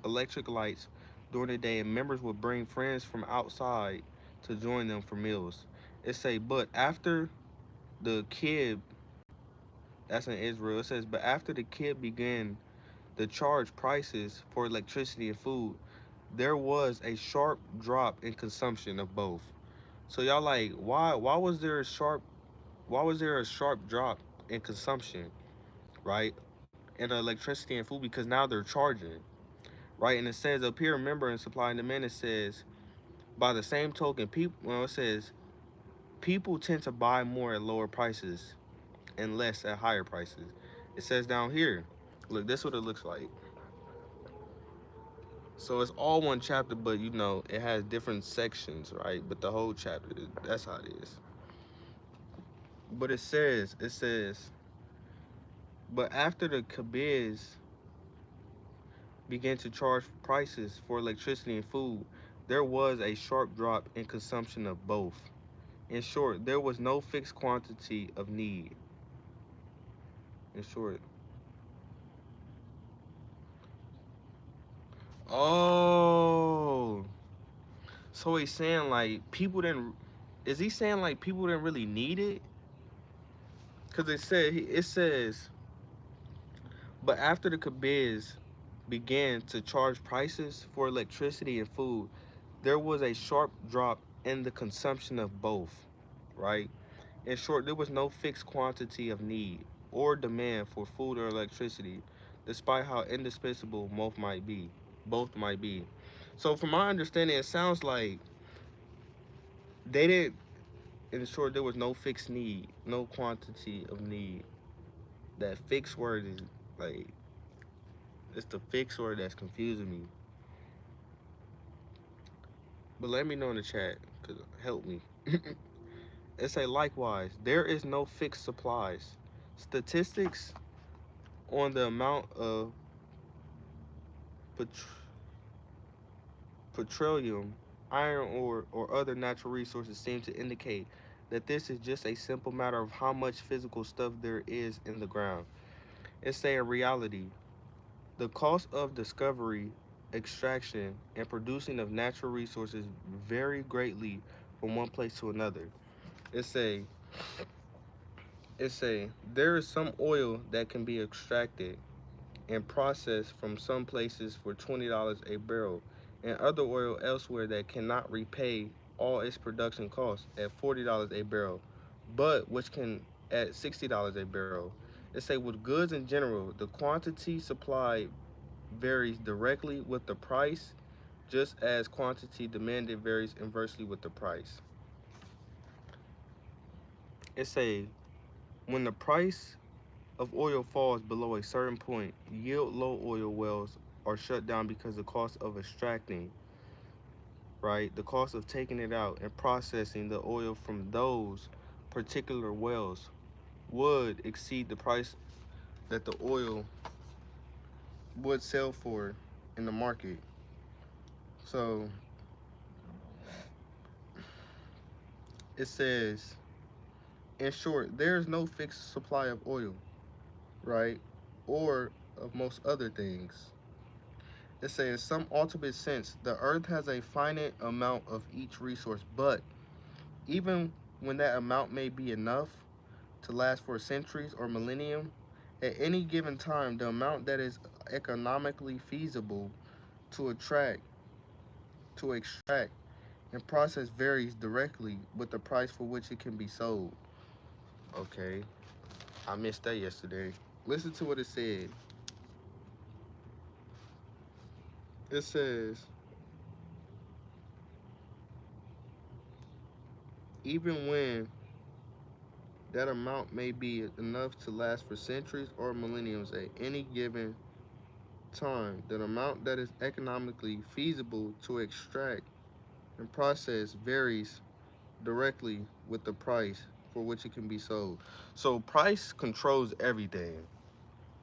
electric lights during the day and members would bring friends from outside to join them for meals. It say, but after the kid, that's in Israel, it says, but after the kid began to charge prices for electricity and food, there was a sharp drop in consumption of both. So y'all like, why was there a sharp drop in consumption, right? And electricity and food because now they're charging, right? And it says up here, remember in supply and demand, it says by the same token, it says people tend to buy more at lower prices and less at higher prices. It says down here, look, this is what it looks like. So it's all one chapter, but you know it has different sections, right? But the whole chapter, that's how it is. But it says, but after the Kabiz began to charge prices for electricity and food, there was a sharp drop in consumption of both. In short, there was no fixed quantity of need. In short, oh, so he's saying like people didn't. Is he saying like people didn't really need it? Cause it says, but after the Kabiz began to charge prices for electricity and food, there was a sharp drop in the consumption of both. Right. In short, there was no fixed quantity of need or demand for food or electricity, despite how indispensable both might be. So, from my understanding, it sounds like they didn't. In short, there was no fixed need, no quantity of need. That fixed word is like it's the fixed word that's confusing me. But let me know in the chat, cause help me. It say likewise, there is no fixed supplies. Statistics on the amount of pet- petroleum, iron ore, or other natural resources seem to indicate that this is just a simple matter of how much physical stuff there is in the ground. It's saying reality, the cost of discovery, extraction, and producing of natural resources vary greatly from one place to another. It say there is some oil that can be extracted and processed from some places for $20 a barrel, and other oil elsewhere that cannot repay all its production costs at $40 a barrel, but which can at $60 a barrel. It say with goods in general, the quantity supplied varies directly with the price, just as quantity demanded varies inversely with the price. It say when the price of oil falls below a certain point, yield low oil wells are shut down because the cost of extracting, right, the cost of taking it out and processing the oil from those particular wells would exceed the price that the oil would sell for in the market. So it says, in short, there is no fixed supply of oil, right, or of most other things. It says, in some ultimate sense, the earth has a finite amount of each resource, but even when that amount may be enough to last for centuries or millennium, at any given time, the amount that is economically feasible to attract, to extract, and process varies directly with the price for which it can be sold. Okay, I missed that yesterday. Listen to what it said. It says, even when that amount may be enough to last for centuries or millenniums at any given time, the amount that is economically feasible to extract and process varies directly with the price for which it can be sold. So price controls everything,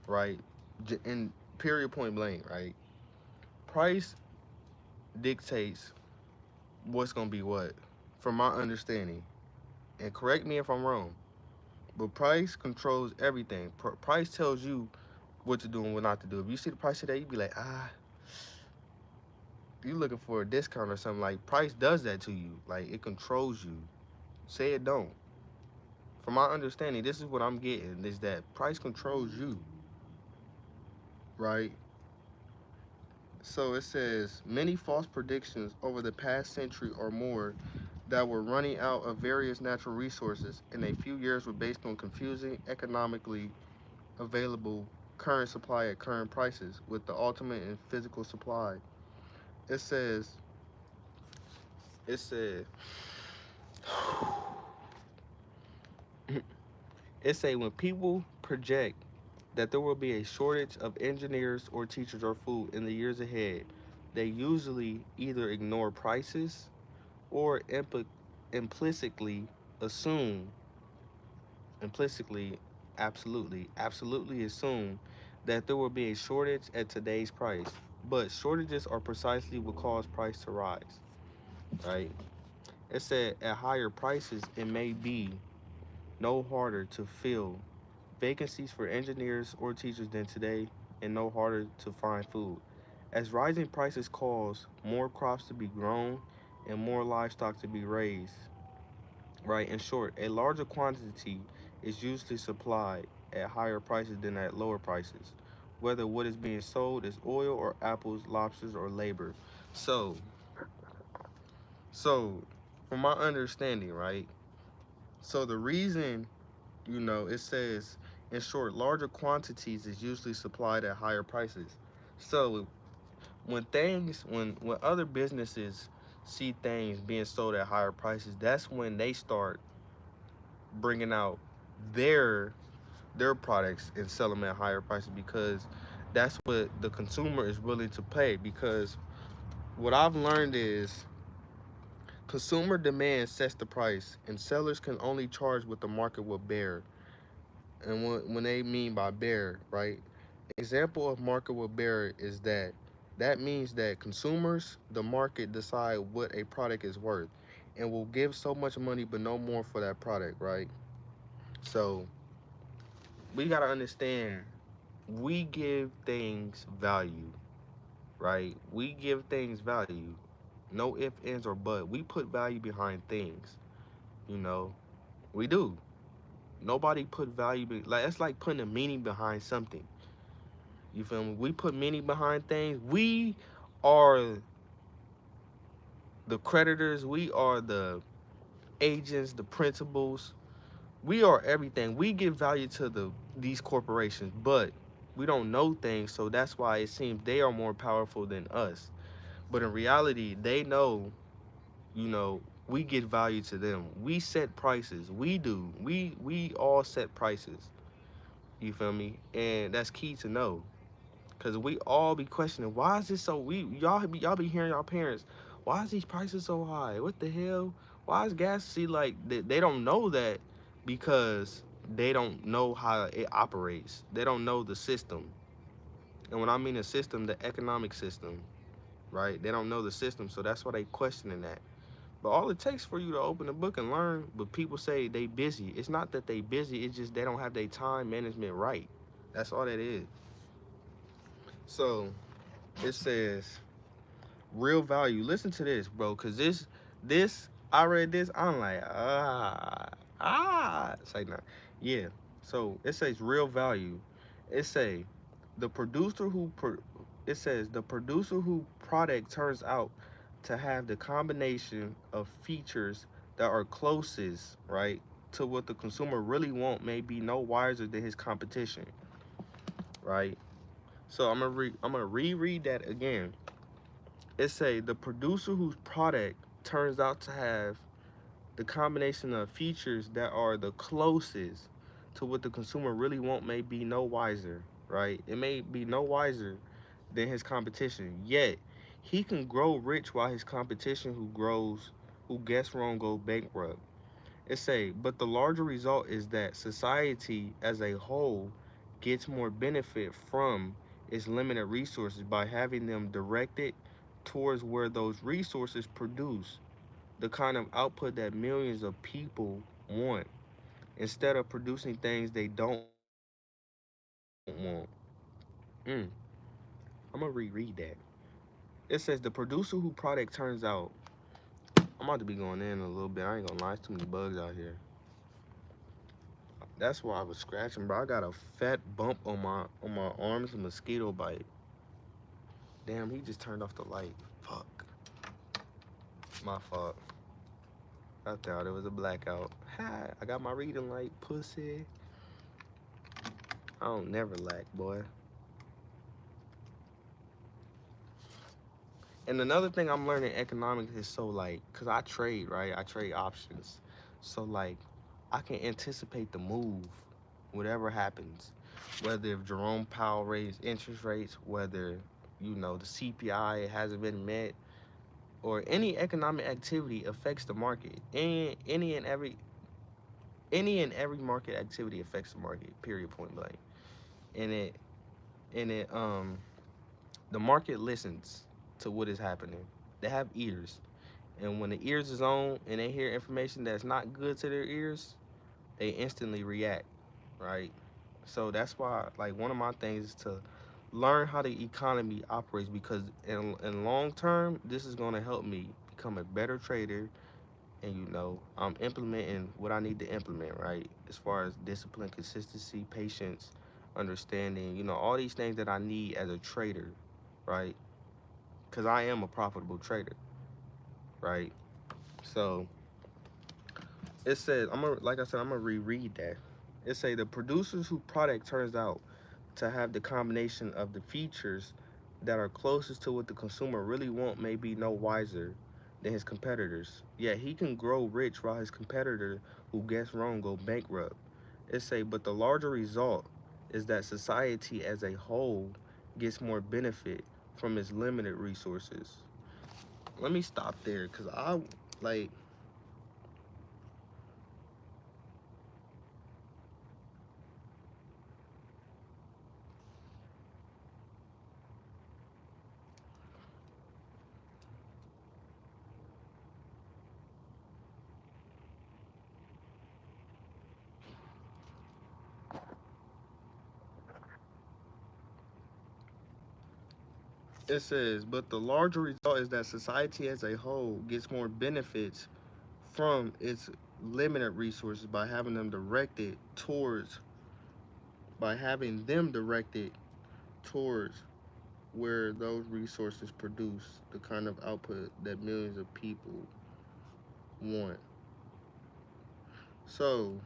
right? In period point blank, right? Price dictates what's gonna be what, from my understanding. And correct me if I'm wrong, but price controls everything. Price tells you what to do and what not to do. If you see the price today, you be like, you looking for a discount or something. Like price does that to you. Like it controls you. Say it don't. From my understanding, this is what I'm getting is that price controls you, right? So it says many false predictions over the past century or more that were running out of various natural resources in a few years were based on confusing economically available current supply at current prices with the ultimate in physical supply. It says it said it say when people project that there will be a shortage of engineers or teachers or food in the years ahead, they usually either ignore prices or implicitly assume, implicitly, absolutely assume that there will be a shortage at today's price. But shortages are precisely what cause price to rise, right? It said at higher prices, it may be no harder to fill vacancies for engineers or teachers than today, and no harder to find food. As rising prices cause more crops to be grown and more livestock to be raised, right? In short, a larger quantity is usually supplied at higher prices than at lower prices, whether what is being sold is oil or apples, lobsters, or labor. So, so from my understanding, right? So the reason, it says, in short, larger quantities is usually supplied at higher prices. So when other businesses see things being sold at higher prices, that's when they start bringing out their their products and sell them at higher prices, because that's what the consumer is willing to pay. Because what I've learned is consumer demand sets the price, and sellers can only charge what the market will bear. And when they mean by bear, right? Example of market will bear is that means that consumers, the market, decide what a product is worth and will give so much money but no more for that product, right? So we gotta understand, we give things value, right? We give things value. No if, ands, or but. We put value behind things, you know. We do. Nobody put value like it's like putting a meaning behind something. You feel me? We put meaning behind things. We are the creditors. We are the agents, the principals. We are everything. We give value to these corporations, but we don't know things, so that's why it seems they are more powerful than us. But in reality, they know, you know, we get value to them. We set prices. We do. We all set prices. You feel me? And that's key to know. Cause we all be questioning, why is this so? Y'all be hearing y'all parents, why is these prices so high? What the hell? Why is gas? See, like they don't know that because they don't know how it operates. They don't know the system. And when I mean the system, the economic system, right? They don't know the system, so that's why they questioning that. But all it takes for you to open a book and learn. But people say they busy. It's not that they busy. It's just they don't have their time management right. That's all that is. So it says real value. Listen to this, bro, because this I read this. I'm like, It's like, nah, yeah. So it says real value. It say the producer who pro, it says the producer who product turns out to have the combination of features that are closest, right, to what the consumer really want may be no wiser than his competition, right? So I'm gonna reread that again. It say the producer whose product turns out to have the combination of features that are the closest to what the consumer really want may be no wiser, right? It may be no wiser than his competition. Yet he can grow rich while his competition who gets wrong go bankrupt. It say, but the larger result is that society as a whole gets more benefit from its limited resources by having them directed towards where those resources produce the kind of output that millions of people want, instead of producing things they don't want. Mm. I'm gonna reread that. It says the producer who product turns out. I'm about to be going in a little bit. I ain't gonna lie, it's too many bugs out here. That's why I was scratching, bro. I got a fat bump on my arms, a mosquito bite. Damn, he just turned off the light. Fuck. My fault. I thought it was a blackout. Hi, I got my reading light, pussy. I don't never lack, boy. And another thing I'm learning economics is, so like, cause I trade, right? I trade options. So like I can anticipate the move, whatever happens. Whether if Jerome Powell raised interest rates, whether the CPI hasn't been met, or any economic activity affects the market. And any and every market activity affects the market. Period. Point blank. And it the market listens to what is happening. They have ears, and when the ears is on and they hear information that's not good to their ears, they instantly react, right? So that's why, like, one of my things is to learn how the economy operates, because in long term, this is going to help me become a better trader. And I'm implementing what I need to implement, right? As far as discipline, consistency, patience, understanding, all these things that I need as a trader, right? Because I am a profitable trader, right? So it says, like I said, I'm gonna reread that. It say the producers whose product turns out to have the combination of the features that are closest to what the consumer really want may be no wiser than his competitors. Yet he can grow rich while his competitor who gets wrong go bankrupt. It say, but the larger result is that society as a whole gets more benefit from its limited resources. Let me stop there, because like it says, but the larger result is that society as a whole gets more benefits from its limited resources by having them directed towards where those resources produce the kind of output that millions of people want. So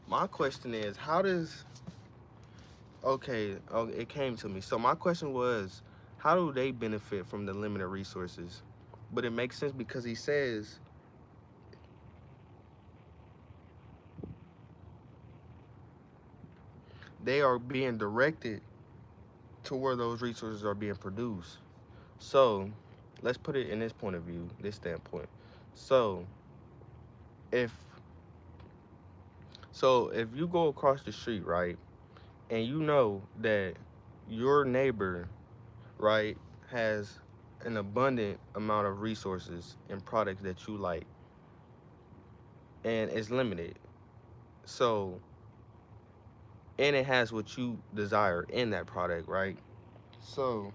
my question is, how does okay, it came to me. So my question was, how do they benefit from the limited resources? But it makes sense because he says they are being directed to where those resources are being produced. So let's put it in this point of view, this standpoint. So if if you go across the street, right, and you know that your neighbor, right, has an abundant amount of resources and products that you like, and it's limited. So, and it has what you desire in that product, right? So,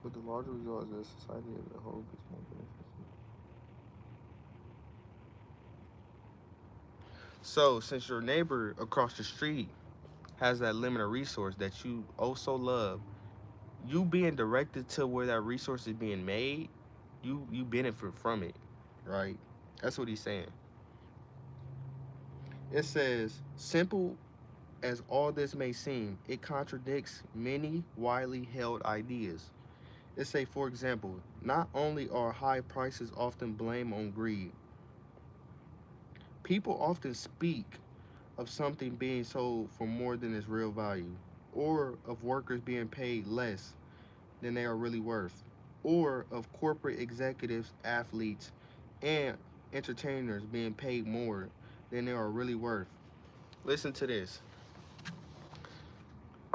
but the larger result is that society as a whole gets more benefits. So, since your neighbor across the street has that limited resource that you also love, you being directed to where that resource is being made, you benefit from it, right? That's what he's saying. It says, simple as all this may seem, it contradicts many widely held ideas. It say, for example, not only are high prices often blamed on greed, people often speak of something being sold for more than its real value, or of workers being paid less than they are really worth, or of corporate executives, athletes, and entertainers being paid more than they are really worth. Listen to this.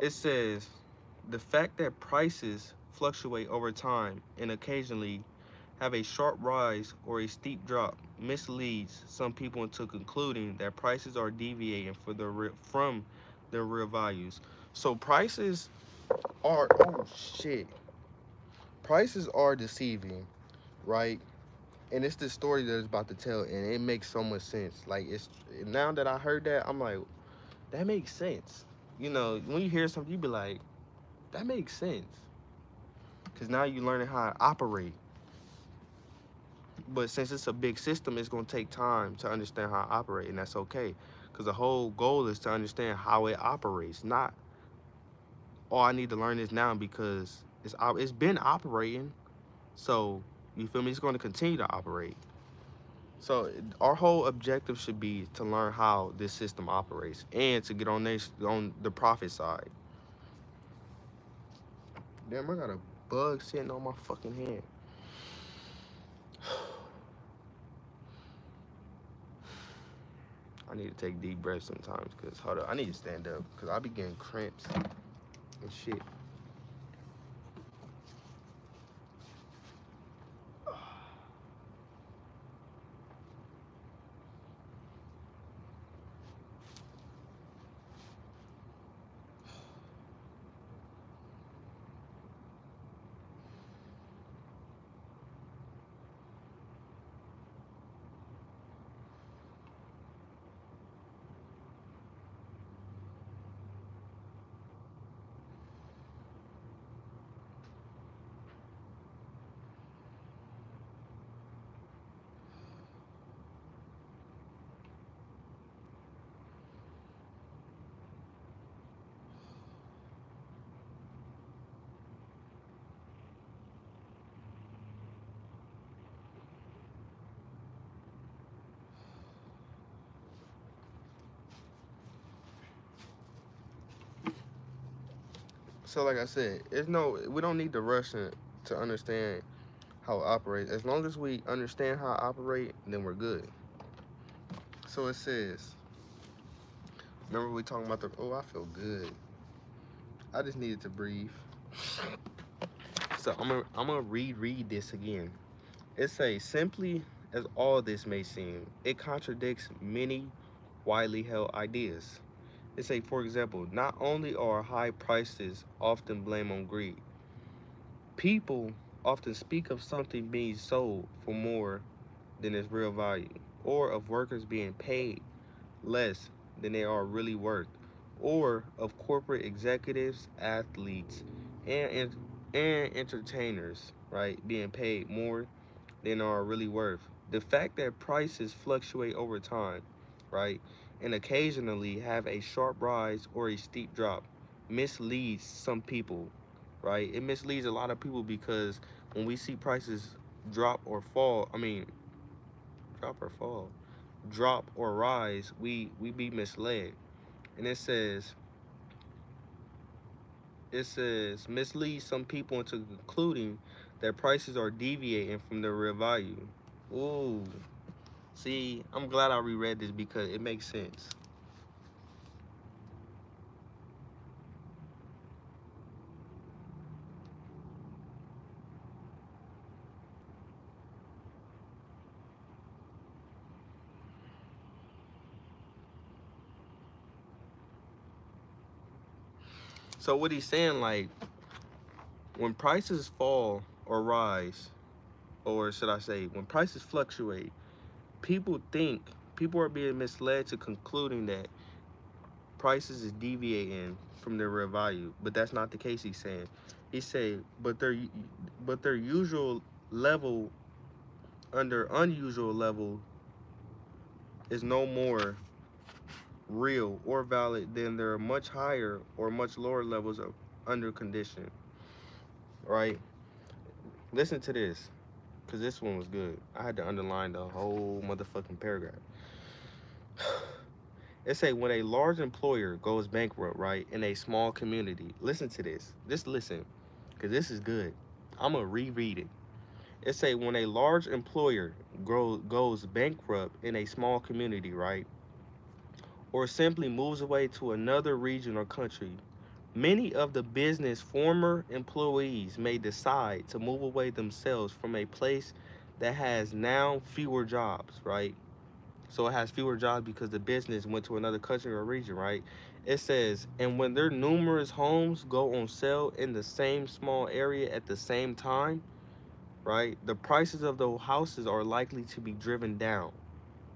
It says, the fact that prices fluctuate over time and occasionally have a sharp rise or a steep drop misleads some people into concluding that prices are deviating from their real values. So prices are, oh shit, prices are deceiving, right? And it's the story that it's about to tell, and it makes so much sense. Like, it's now that I heard that, I'm like, that makes sense. When you hear something, you be like, that makes sense, because now you're learning how to operate. But since it's a big system, it's gonna take time to understand how to operate, and that's okay. Because the whole goal is to understand how it operates. Not, oh, I need to learn this now because it's been operating. So you feel me? It's going to continue to operate. So our whole objective should be to learn how this system operates and to get on the profit side. Damn, I got a bug sitting on my fucking hand. I need to take deep breaths sometimes, cause hold up, I need to stand up, cause I be getting cramps and shit. So like I said, it's no, we don't need to rush it to understand how it operates. As long as we understand how it operates, then we're good. So it says, remember we talking about the, oh, I feel good. I just needed to breathe. So I'm gonna reread this again. It says, simply as all this may seem, it contradicts many widely held ideas. It say, for example, not only are high prices often blamed on greed, people often speak of something being sold for more than its real value, or of workers being paid less than they are really worth, or of corporate executives, athletes, and and entertainers, right, being paid more than are really worth. The fact that prices fluctuate over time, right, and occasionally have a sharp rise or a steep drop misleads some people, right? It misleads a lot of people because when we see prices drop or fall, I mean, drop or fall, drop or rise, we be misled. And it says mislead some people into concluding that prices are deviating from their real value. Ooh, see, I'm glad I reread this because it makes sense. So what he's saying, like, when prices fall or rise, or should I say, when prices fluctuate, people think people are being misled to concluding that prices is deviating from their real value, but that's not the case. He's saying, he said, but their usual level under unusual level is no more real or valid than their much higher or much lower levels of under condition. Right? Listen to this, because this one was good. I had to underline the whole motherfucking paragraph. It say when a large employer goes bankrupt, right, in a small community. Listen to this. Just listen, because this is good. I'm gonna reread it. It say when a large employer goes bankrupt in a small community, right, or simply moves away to another region or country, many of the business former employees may decide to move away themselves from a place that has now fewer jobs, right? So it has fewer jobs because the business went to another country or region, right? It says, and when their numerous homes go on sale in the same small area at the same time, right, the prices of those houses are likely to be driven down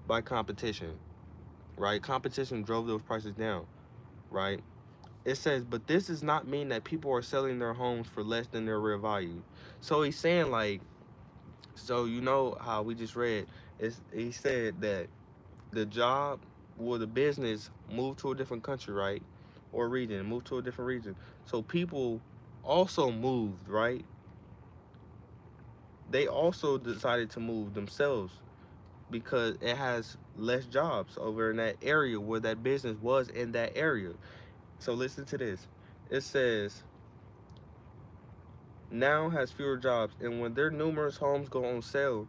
by competition, right? Competition drove those prices down, right? It says, but this does not mean that people are selling their homes for less than their real value. So he's saying, like, so you know how we just read, he said that the job or the business moved to a different country, right? Or region, moved to a different region. So people also moved, right? They also decided to move themselves because it has less jobs over in that area where that business was in that area. So listen to this. It says, now has fewer jobs, and when their numerous homes go on sale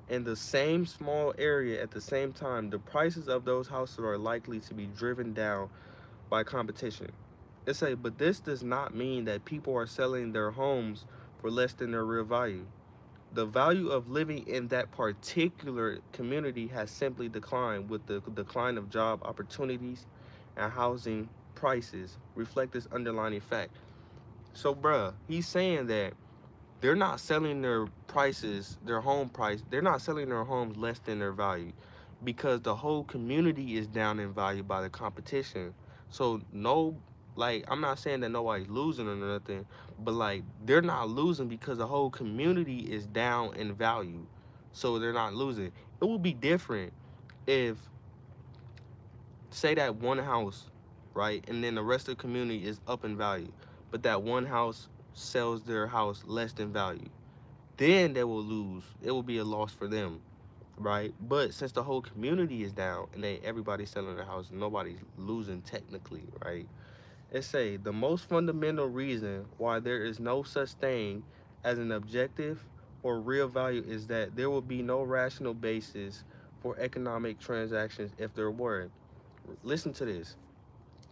in the same small area at the same time, the prices of those houses are likely to be driven down by competition. It say, but this does not mean that people are selling their homes for less than their real value. The value of living in that particular community has simply declined with the decline of job opportunities and housing prices reflect this underlying fact. So, bruh, he's saying that they're not selling their prices, their home price, they're not selling their homes less than their value because the whole community is down in value by the competition. So no, like, I'm not saying that nobody's losing or nothing, but like they're not losing because the whole community is down in value. So they're not losing. It would be different if, say, that one house, right, and then the rest of the community is up in value, but that one house sells their house less than value, then they will lose. It will be a loss for them, right? But since the whole community is down and everybody's selling their house, nobody's losing technically, right? It say the most fundamental reason why there is no such thing as an objective or real value is that there will be no rational basis for economic transactions if there were. Listen to this.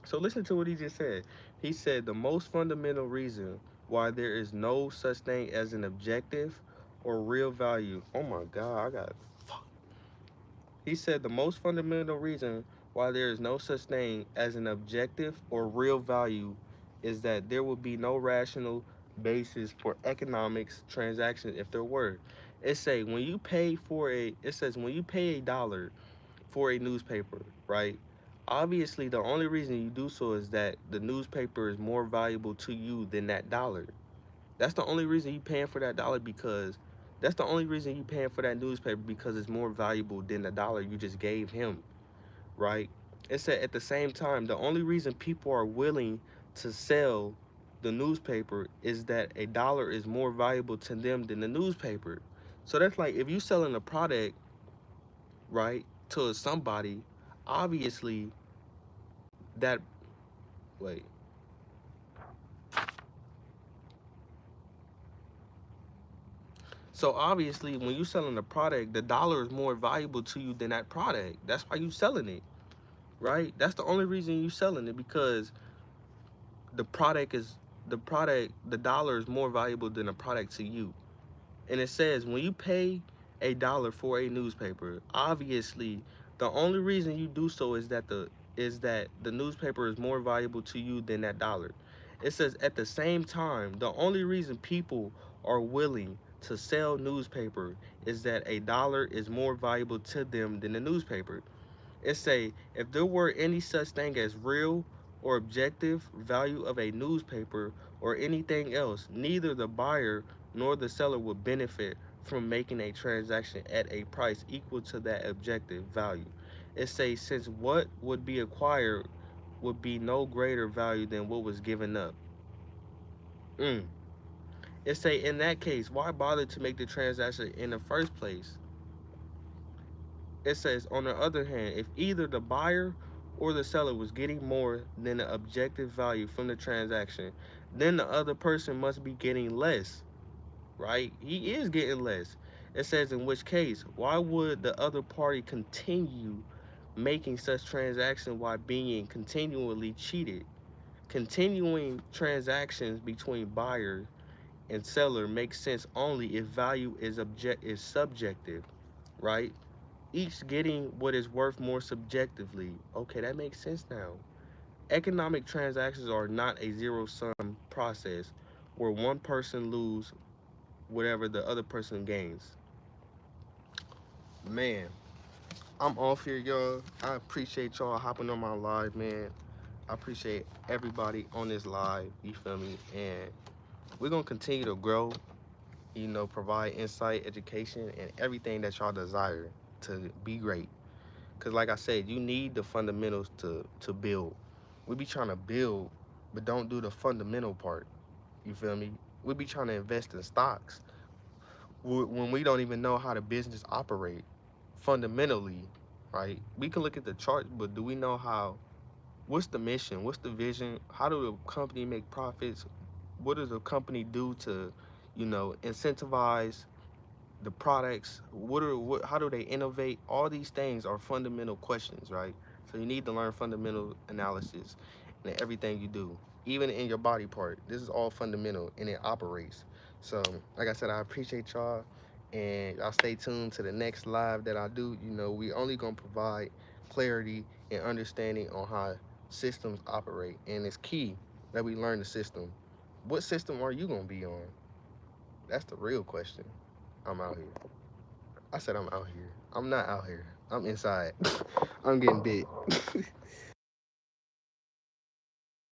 So listen to what he just said. He said the most fundamental reason why there is no such thing as an objective or real value. Oh my God, I got. He said the most fundamental reason why there is no such thing as an objective or real value is that there will be no rational basis for economics transactions if there were. It say when you pay for a. It says when you pay $1 for a newspaper, right? Obviously, the only reason you do so is that the newspaper is more valuable to you than that dollar. That's the only reason you paying for that dollar because that's the only reason you paying for that newspaper because it's more valuable than the dollar you just gave him, right? It said at the same time, the only reason people are willing to sell the newspaper is that a dollar is more valuable to them than the newspaper. So that's like if you selling a product, right, to somebody, obviously that wait. So obviously when you selling a product, the dollar is more valuable to you than that product. That's why you selling it, right? That's the only reason you selling it because the product is the dollar is more valuable than the product to you. And it says when you pay $1 for a newspaper, obviously the only reason you do so is that the newspaper is more valuable to you than that dollar. It says at the same time, the only reason people are willing to sell newspaper is that a dollar is more valuable to them than the newspaper. It say if there were any such thing as real or objective value of a newspaper or anything else, neither the buyer nor the seller would benefit from making a transaction at a price equal to that objective value. It says since what would be acquired would be no greater value than what was given up. Mm. It say in that case, why bother to make the transaction in the first place? It says, on the other hand, if either the buyer or the seller was getting more than the objective value from the transaction, then the other person must be getting less, right? He is getting less. It says, in which case, why would the other party continue making such transactions while being continually cheated? Continuing transactions between buyer and seller makes sense only if value is subjective, right? Each getting what is worth more subjectively. Okay, that makes sense now. Economic transactions are not a zero sum process where one person loses whatever the other person gains. Man, I'm off here, y'all. I appreciate y'all hopping on my live, man. I appreciate everybody on this live. You feel me? And we're gonna continue to grow. Provide insight, education, and everything that y'all desire to be great. Cause like I said, you need the fundamentals to build. We be trying to build, but don't do the fundamental part. You feel me? We be trying to invest in stocks when we don't even know how the business operate fundamentally, right? We can look at the chart, but do we know how? What's the mission? What's the vision? How do the company make profits? What does the company do to incentivize the products. How do they innovate? All these things are fundamental questions, right? So you need to learn fundamental analysis in everything you do, even in your body part. This is all fundamental and it operates. So like I said, I appreciate y'all, and y'all stay tuned to the next live that I do. We only gonna provide clarity and understanding on how systems operate, and it's key that we learn the system. What system are you gonna be on? That's the real question. I'm out here. I said I'm out here. I'm not out here. I'm inside. I'm getting big.